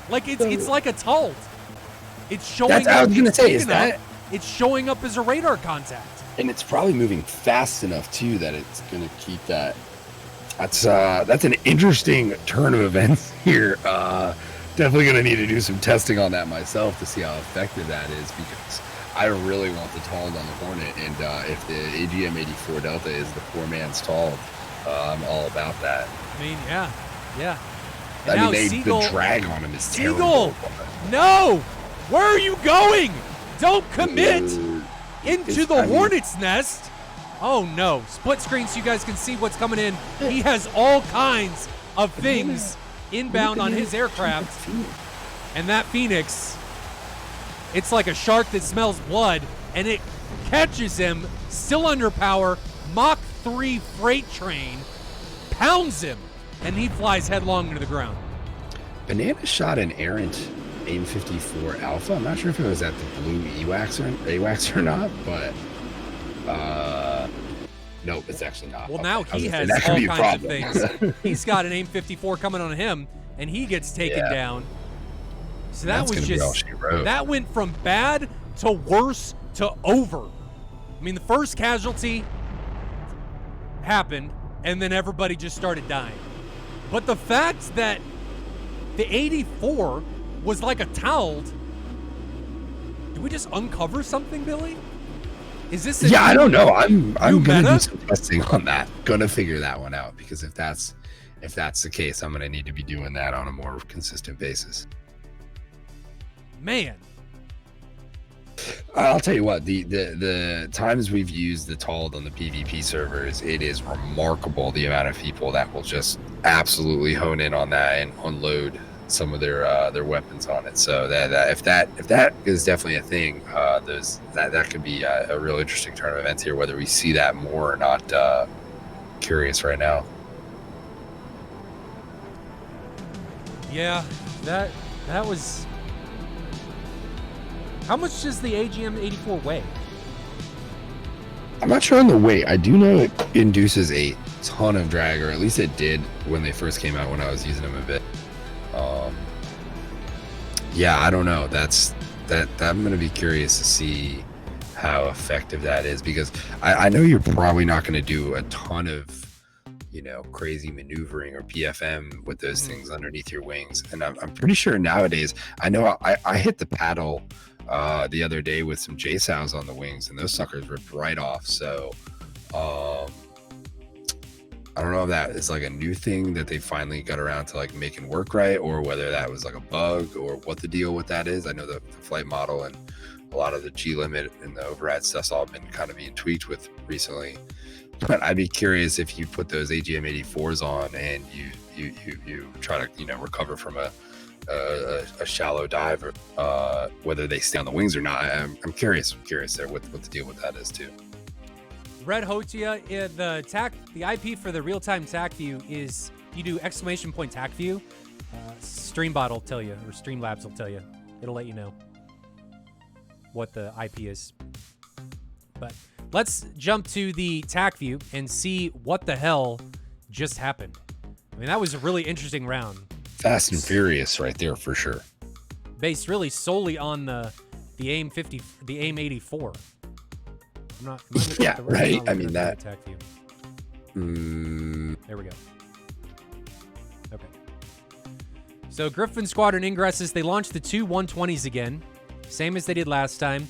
Speaker 1: Like it's like a talt. It's showing
Speaker 3: That's
Speaker 1: up.
Speaker 3: I was gonna say, is
Speaker 1: up,
Speaker 3: that?
Speaker 1: It's showing up as a radar contact.
Speaker 3: And it's probably moving fast enough too that it's gonna keep that. That's an interesting turn of events here. Definitely gonna need to do some testing on that myself to see how effective that is, because I really want the Tald on the Hornet, and if the AGM-84 Delta is the poor man's Tald, I'm all about that.
Speaker 1: I mean, yeah. And
Speaker 3: I
Speaker 1: now
Speaker 3: mean,
Speaker 1: Seagull,
Speaker 3: the drag on him is
Speaker 1: Seagull,
Speaker 3: terrible.
Speaker 1: no! Where are you going? Don't commit into the
Speaker 3: I mean-
Speaker 1: Hornet's nest. Oh no! Split screen so you guys can see what's coming in. He has all kinds of things inbound on his aircraft, and that Phoenix, it's like a shark that smells blood, and it catches him still under power. Mach 3 freight train pounds him, and he flies headlong into the ground.
Speaker 3: Banana shot an errant AIM-54 Alpha. I'm not sure if it was at the blue AWACS or not, but nope, it's actually not.
Speaker 1: Well, now he has
Speaker 3: that could
Speaker 1: all
Speaker 3: be a
Speaker 1: kinds of
Speaker 3: problem.
Speaker 1: things. He's got an AIM-54 coming on him, and he gets taken down. So that
Speaker 3: That's
Speaker 1: was
Speaker 3: gonna be all
Speaker 1: just,
Speaker 3: she wrote.
Speaker 1: that went from bad to worse to over. I mean, the first casualty happened, and then everybody just started dying. But the fact that the 84 was like a Tald, did we just uncover something, Billy? Is this
Speaker 3: Yeah, I don't know. I'm gonna
Speaker 1: meta?
Speaker 3: do some testing on that. Gonna figure that one out, because if that's the case, I'm gonna need to be doing that on a more consistent basis.
Speaker 1: Man,
Speaker 3: I'll tell you what, the times we've used the Tald on the PvP servers, it is remarkable the amount of people that will just absolutely hone in on that and unload some of their weapons on it. So that if that is definitely a thing, that could be a real interesting turn of events here. Whether we see that more or not, curious right now.
Speaker 1: yeah, that was. How much does the AGM-84 weigh?
Speaker 3: I'm not sure on the weight. I do know it induces a ton of drag, or at least it did when they first came out, when I was using them a bit. Yeah, I don't know. I'm gonna be curious to see how effective that is, because I know you're probably not going to do a ton of crazy maneuvering or PFM with those things underneath your wings, and I'm pretty sure nowadays, I know I hit the paddle the other day with some JSOWs on the wings, and those suckers ripped right off. So I don't know if that is like a new thing that they finally got around to like making work right, or whether that was like a bug, or what the deal with that is. I know the flight model and a lot of the G limit and the override stuff's all been kind of being tweaked with recently, but I'd be curious if you put those AGM-84s on and you try to recover from a shallow dive, or whether they stay on the wings or not. I'm curious there what the deal with that is too.
Speaker 1: Red Hotia, the IP for the real-time TAC view is you do ! TAC view. Streambot will tell you, or Streamlabs will tell you. It'll let you know what the IP is. But let's jump to the TAC view and see what the hell just happened. I mean, that was a really interesting round.
Speaker 3: Fast and Furious right there for sure.
Speaker 1: Based really solely on the AIM-84. I'm not looking at the
Speaker 3: right.
Speaker 1: I'm
Speaker 3: I mean, that
Speaker 1: attack view. There we go. Okay. So Gryphon Squadron ingresses. They launched the two 120s again, same as they did last time.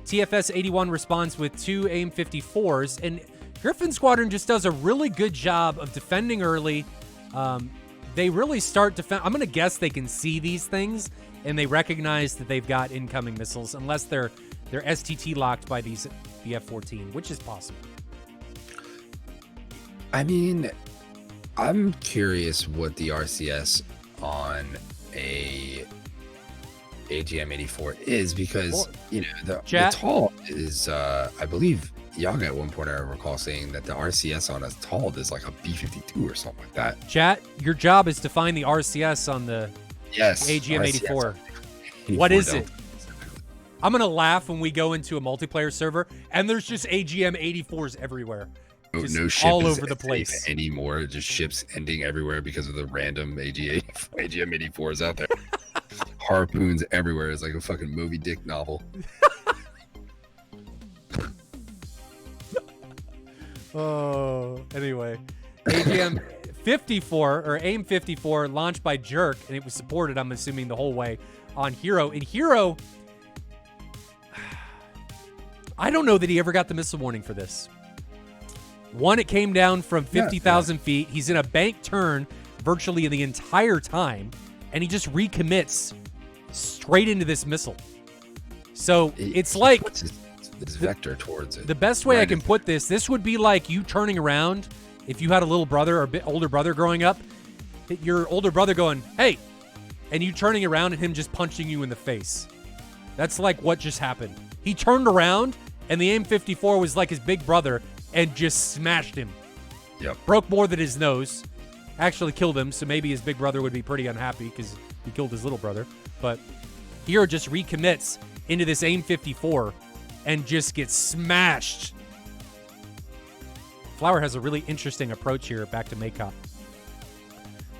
Speaker 1: TFS 81 responds with two AIM-54s, and Gryphon Squadron just does a really good job of defending early. They really start defend. I'm gonna guess they can see these things, and they recognize that they've got incoming missiles, unless they're STT locked by the F-14, which is possible.
Speaker 3: I mean, I'm curious what the RCS on a AGM-84 is, because the Tald is I believe Yaga at one point I recall saying that the RCS on a Tald is like a B-52 or something like that.
Speaker 1: Chat, your job is to find the RCS on the AGM-84. What is it? I'm going to laugh when we go into a multiplayer server and there's just AGM 84s everywhere.
Speaker 3: No ship
Speaker 1: all
Speaker 3: is
Speaker 1: over the place
Speaker 3: safe anymore. Just ships ending everywhere because of the random AGM 84s out there. Harpoons everywhere. It's like a fucking Moby Dick novel.
Speaker 1: Oh, anyway. AGM 54 or AIM 54 launched by Jerk, and it was supported, I'm assuming, the whole way on Hero. In Hero, I don't know that he ever got the missile warning for this. One, it came down from 50,000 feet. He's in a bank turn virtually the entire time, and he just recommits straight into this missile. So it's like
Speaker 3: his vector towards it.
Speaker 1: The best way I can put this would be like you turning around if you had a little brother or a bit older brother growing up, your older brother going, hey, and you turning around and him just punching you in the face. That's like what just happened. He turned around and the AIM-54 was like his big brother and just smashed him.
Speaker 3: Yep.
Speaker 1: Broke more than his nose. Actually killed him, so maybe his big brother would be pretty unhappy because he killed his little brother. But Hero just recommits into this AIM-54 and just gets smashed. Flower has a really interesting approach here back to Maycop.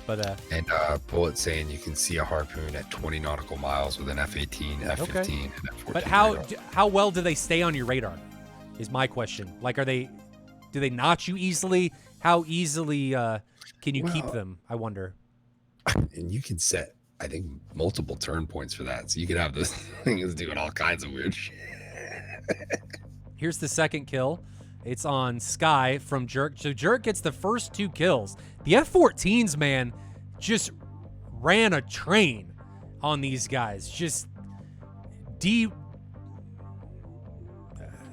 Speaker 1: But
Speaker 3: and Bullet saying you can see a harpoon at 20 nautical miles with an F-18, F-15,
Speaker 1: okay.
Speaker 3: and F-14.
Speaker 1: But how well do they stay on your radar? Is my question. Like, do they notch you easily? How easily can you keep them? I wonder.
Speaker 3: And you can set, I think, multiple turn points for that, so you could have this thing is doing all kinds of weird shit.
Speaker 1: Here's the second kill. It's on Sky from Jerk. So Jerk gets the first 2 kills. The F-14s, man, just ran a train on these guys. Just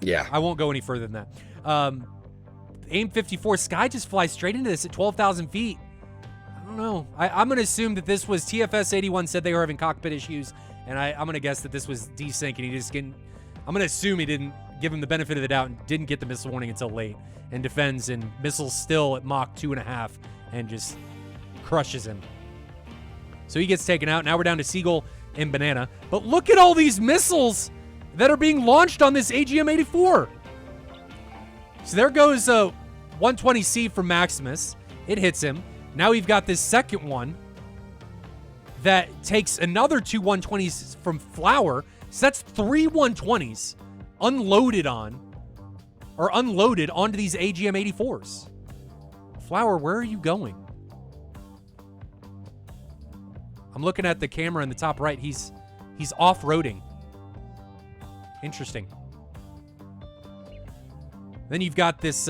Speaker 3: Yeah.
Speaker 1: I won't go any further than that. AIM-54, Sky just flies straight into this at 12,000 feet. I don't know. I'm going to assume that this was TFS-81 said they were having cockpit issues, and I'm going to guess that this was desync, and he just didn't. I'm going to assume he didn't give him the benefit of the doubt and didn't get the missile warning until late and defends, and missiles still at Mach 2.5 and just crushes him. So he gets taken out. Now we're down to Seagull and Banana. But look at all these missiles that are being launched on this AGM-84. So there goes 120C from Maximus. It hits him. Now we've got this second one that takes another 2 120s from Flower. So that's 3 120s unloaded onto these AGM-84s. Flower, where are you going? I'm looking at the camera in the top right. He's off-roading. Interesting. Then you've got this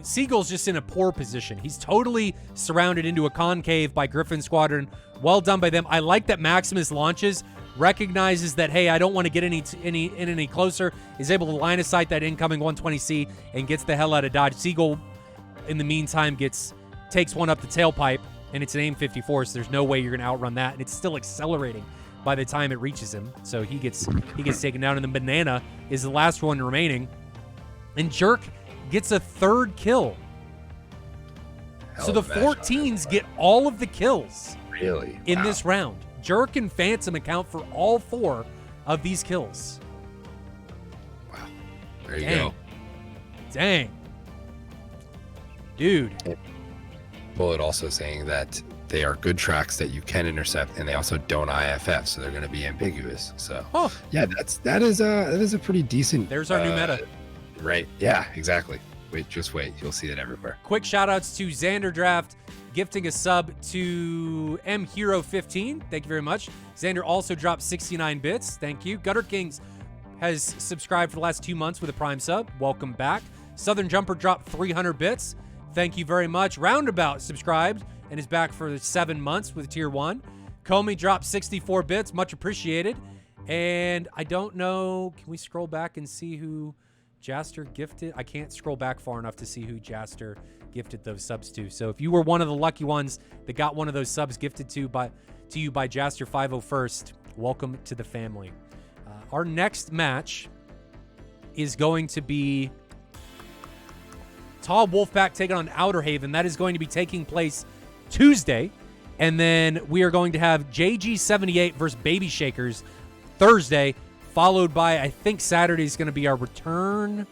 Speaker 1: Seagull's just in a poor position. He's totally surrounded into a concave by Gryphon Squadron. Well done by them. I like that Maximus launches, recognizes that, hey, I don't want to get any closer, is able to line of sight that incoming 120C and gets the hell out of Dodge. Seagull, in the meantime, takes one up the tailpipe, and it's an AIM-54, so there's no way you're going to outrun that, and it's still accelerating by the time it reaches him. So he gets taken down, and then Banana is the last one remaining. And Jerk gets a third kill. So the 14s get all of the kills.
Speaker 3: Really?
Speaker 1: In this round. Jerk and Phantom account for all 4 of these kills.
Speaker 3: Wow. There you go.
Speaker 1: Dang. Dude.
Speaker 3: Bullet also saying that they are good tracks that you can intercept, and they also don't IFF, so they're going to be ambiguous. So, yeah, that is a pretty decent.
Speaker 1: There's our new meta.
Speaker 3: Right. Yeah, exactly. Just wait. You'll see it everywhere.
Speaker 1: Quick shout outs to Xander Draft gifting a sub to M Hero 15. Thank you very much. Xander also dropped 69 bits. Thank you. Gutter Kings has subscribed for the last 2 months with a Prime sub. Welcome back. Southern Jumper dropped 300 bits. Thank you very much. Roundabout subscribed and is back for 7 months with Tier 1. Comey dropped 64 bits. Much appreciated. And I don't know. Can we scroll back and see who Jaster gifted? I can't scroll back far enough to see who Jaster gifted those subs to. So if you were one of the lucky ones that got one of those subs gifted to you by Jaster 501st, welcome to the family. Our next match is going to be Tall Wolfpack taking on Outer Haven. That is going to be taking place Tuesday. And then we are going to have JG78 versus Baby Shakers Thursday. followed by, I think Saturday is going to be our return.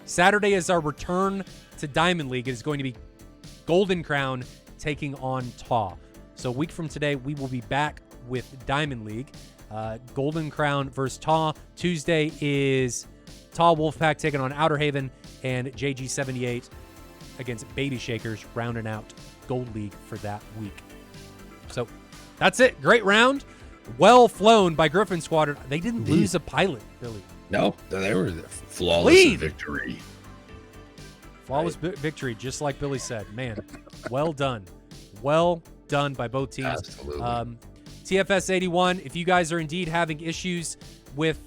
Speaker 1: Saturday is our return to Diamond League. It is going to be Golden Crown taking on TAW. So a week from today, we will be back with Diamond League. Golden Crown versus TAW. Tuesday is TAW Wolfpack taking on Outer Haven, and JG78 against Baby Shakers, rounding out Gold League for that week. So that's it. Great round. Well flown by Gryphon Squadron. They didn't lose a pilot, Billy.
Speaker 3: No, they were flawless victory.
Speaker 1: Flawless victory, just like Billy said. Man, well done. Well done by both teams.
Speaker 3: Absolutely.
Speaker 1: TFS 81, if you guys are indeed having issues with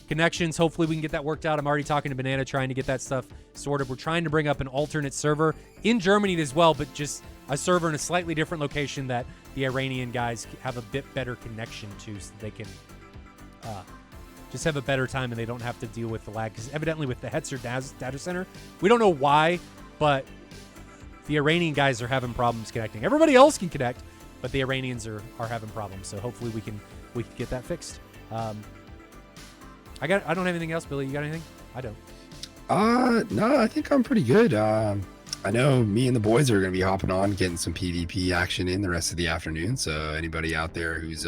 Speaker 1: connections, hopefully we can get that worked out. I'm already talking to Banana, trying to get that stuff sorted. We're trying to bring up an alternate server in Germany as well, but just a server in a slightly different location that the Iranian guys have a bit better connection to, so they can just have a better time and they don't have to deal with the lag. Because evidently with the Hetzer data center, we don't know why, but the Iranian guys are having problems connecting. Everybody else can connect, but the Iranians are having problems. So hopefully we can get that fixed. I don't have anything else, Billy. You got anything? I don't.
Speaker 3: No, I think I'm pretty good. I know me and the boys are going to be hopping on, getting some PvP action in the rest of the afternoon. So anybody out there who's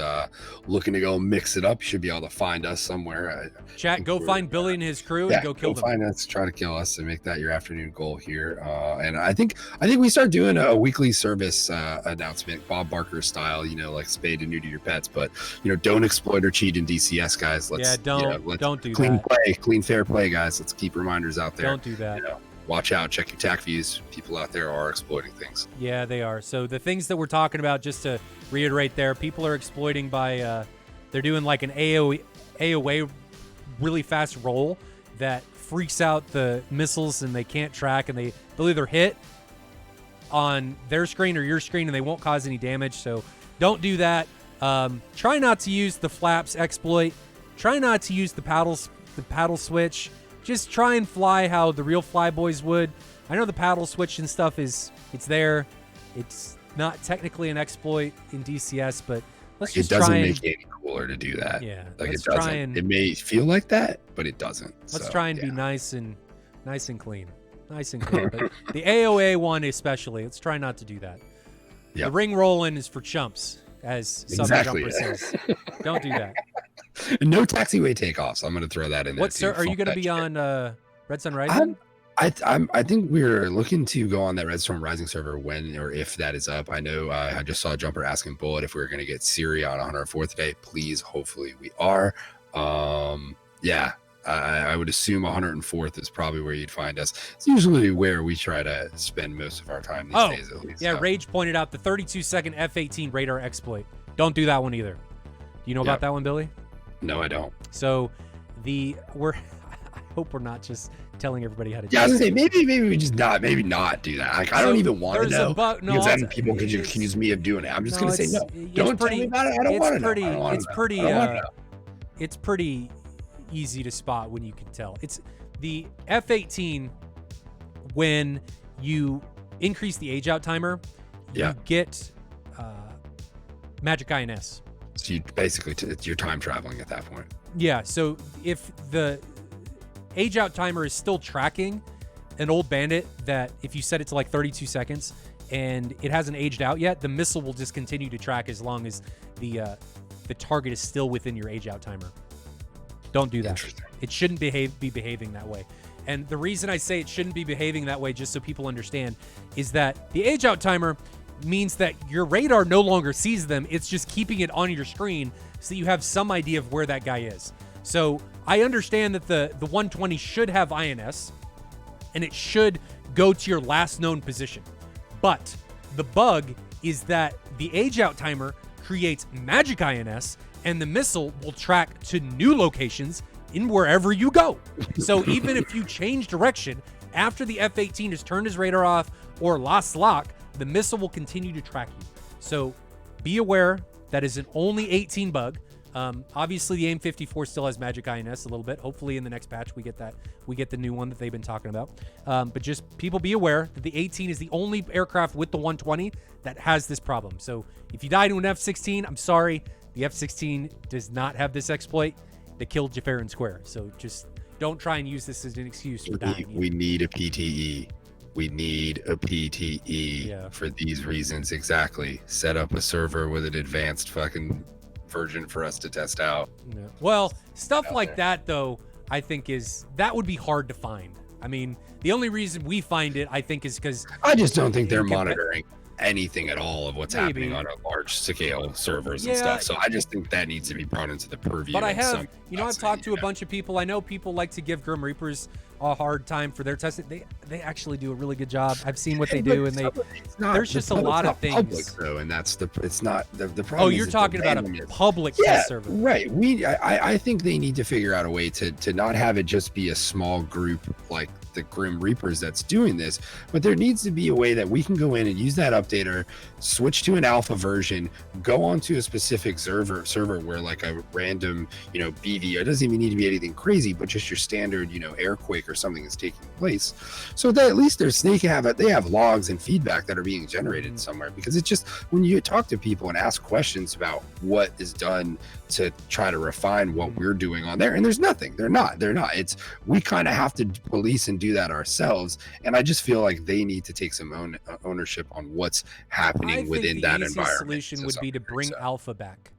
Speaker 3: looking to go mix it up, you should be able to find us somewhere.
Speaker 1: Chat, go find Billy and his crew and go kill them.
Speaker 3: Find us, try to kill us, and make that your afternoon goal here. And I think we start doing a weekly service announcement, Bob Barker style, like spay to neuter your pets, but don't exploit or cheat in DCS, guys.
Speaker 1: Don't do
Speaker 3: clean
Speaker 1: that.
Speaker 3: play, clean fair play, guys. Let's keep reminders out there.
Speaker 1: Don't do that.
Speaker 3: Watch out, check your TAC views. People out there are exploiting things.
Speaker 1: Yeah, they are. So the things that we're talking about, just to reiterate there, people are exploiting by, they're doing like an AOA really fast roll that freaks out the missiles and they can't track, and they'll either hit on their screen or your screen and they won't cause any damage. So don't do that. Try not to use the flaps exploit. Try not to use the paddle switch. Just try and fly how the real flyboys would. I know the paddle switch and stuff it's there. It's not technically an exploit in DCS, but let's just try. It doesn't
Speaker 3: make it any cooler to do that.
Speaker 1: Yeah,
Speaker 3: it doesn't. It may feel like that, but it doesn't.
Speaker 1: Let's try and be nice and clean, But the AOA one especially, let's try not to do that. Yep. The ring rolling is for chumps, as some jumper says. Don't do that.
Speaker 3: No taxiway takeoffs. I'm going to throw that in there.
Speaker 1: Are you going to be on Red Sun Rising?
Speaker 3: I think we're looking to go on that Redstone Rising server when or if that is up. I know I just saw a jumper asking Bullet if we were going to get Syria on 104th day. Please, hopefully we are. Yeah, I would assume 104th is probably where you'd find us. It's usually where we try to spend most of our time these days, at least.
Speaker 1: Yeah, so. Rage pointed out the 32-second F-18 radar exploit. Don't do that one either. Do you know about that one, Billy?
Speaker 3: No, I don't.
Speaker 1: So I hope we're not just telling everybody how to do
Speaker 3: it. Yeah, I was gonna say maybe we just not do that. Like, I don't even want to know. Because then people could accuse me of doing it. I'm just gonna say no. Don't tell me about it. I don't want to know.
Speaker 1: It's pretty easy to spot when you can tell. It's the F-18 when you increase the age out timer, you get Magic INS.
Speaker 3: So you basically, you're time traveling at that point.
Speaker 1: Yeah, so if the age out timer is still tracking an old bandit, that if you set it to like 32 seconds and it hasn't aged out yet, the missile will just continue to track as long as the target is still within your age out timer. Don't do that. It shouldn't be behaving that way. And the reason I say it shouldn't be behaving that way, just so people understand, is that the age out timer means that your radar no longer sees them. It's just keeping it on your screen so that you have some idea of where that guy is. So I understand that the 120 should have INS and it should go to your last known position. But the bug is that the age out timer creates magic INS and the missile will track to new locations in wherever you go. So even if you change direction after the F-18 has turned his radar off or lost lock, the missile will continue to track you. So be aware that is an only 18 bug. Obviously, the AIM-54 still has Magic INS a little bit. Hopefully, in the next patch, we get the new one that they've been talking about. But just people be aware that the 18 is the only aircraft with the 120 that has this problem. So if you died to an F-16, I'm sorry. The F-16 does not have this exploit. that killed you fair and square. So just don't try and use this as an excuse for dying.
Speaker 3: We need a PTE. We need a PTE for these reasons. Exactly. Set up a server with an advanced fucking version for us to test out.
Speaker 1: Yeah. Well, stuff like that, though, I think that would be hard to find. I mean, the only reason we find it, I think, is because
Speaker 3: I just don't think they're monitoring anything at all of what's happening on a large scale servers and stuff. So I just think that needs to be brought into the purview.
Speaker 1: But I have, I've talked to a bunch of people. I know people like to give Grim Reapers a hard time for their testing. They actually do a really good job. I've seen what they do, and there's just a lot of things.
Speaker 3: Public, though, and it's not the problem.
Speaker 1: Oh, you're talking about a public test server,
Speaker 3: right? I think they need to figure out a way to not have it just be a small group like the Grim Reapers that's doing this, but there needs to be a way that we can go in and use that updater, switch to an alpha version, go onto a specific server where like a random, BV, it doesn't even need to be anything crazy, but just your standard, airquake or something is taking place, so that at least they have logs and feedback that are being generated somewhere. Because it's just, when you talk to people and ask questions about what is done to try to refine what we're doing on there, and there's nothing. They're not. It's, we kind of have to police and do that ourselves, and I just feel like they need to take some ownership on what's happening within that environment. The
Speaker 1: solution would be to bring alpha back.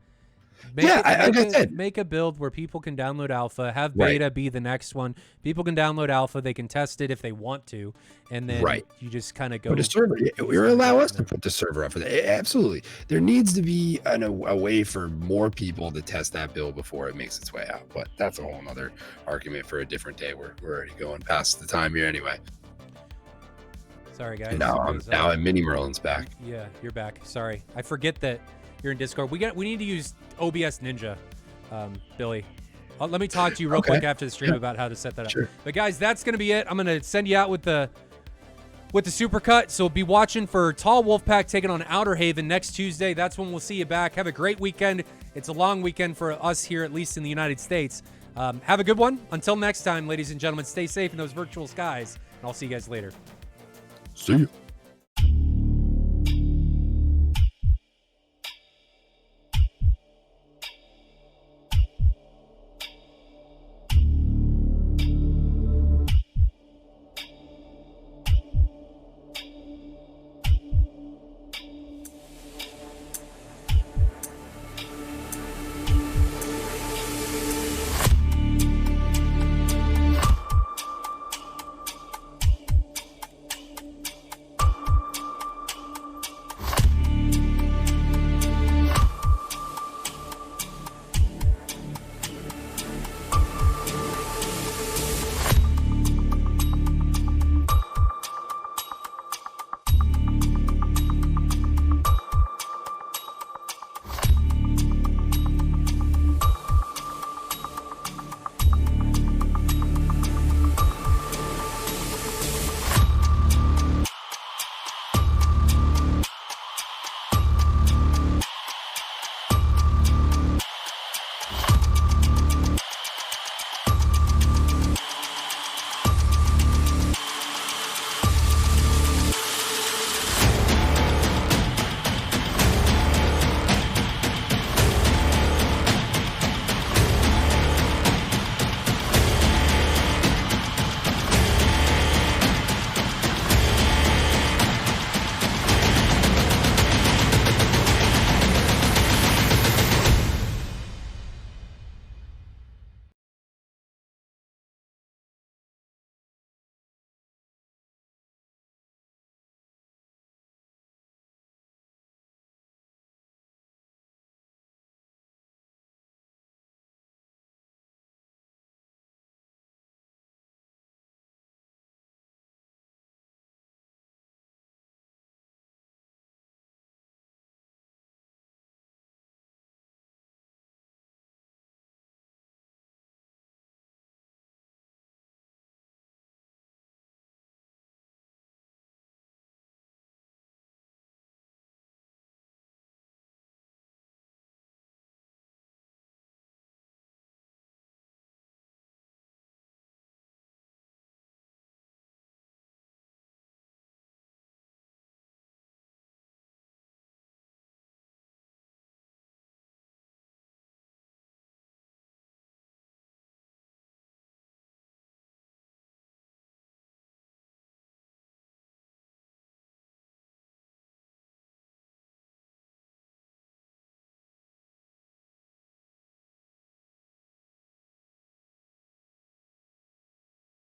Speaker 1: Make a build where people can download alpha, have beta be the next one. People can download alpha, they can test it if they want to, and then you just kind of go.
Speaker 3: Put a server. Or allow us to put the server up for that. Absolutely. There needs to be a way for more people to test that build before it makes its way out. But that's a whole other argument for a different day. We're already going past the time here anyway.
Speaker 1: Sorry, guys.
Speaker 3: Now I'm Mini Merlin's back.
Speaker 1: Yeah, you're back. Sorry, I forget that you're in Discord. We need to use OBS Ninja, Billy. Let me talk to you real quick after the stream about how to set that up.
Speaker 3: Sure.
Speaker 1: But guys, that's gonna be it. I'm gonna send you out with the supercut. So be watching for Tall Wolfpack taking on Outer Haven next Tuesday. That's when we'll see you back. Have a great weekend. It's a long weekend for us here, at least in the United States. Have a good one. Until next time, ladies and gentlemen, stay safe in those virtual skies, and I'll see you guys later.
Speaker 3: See you.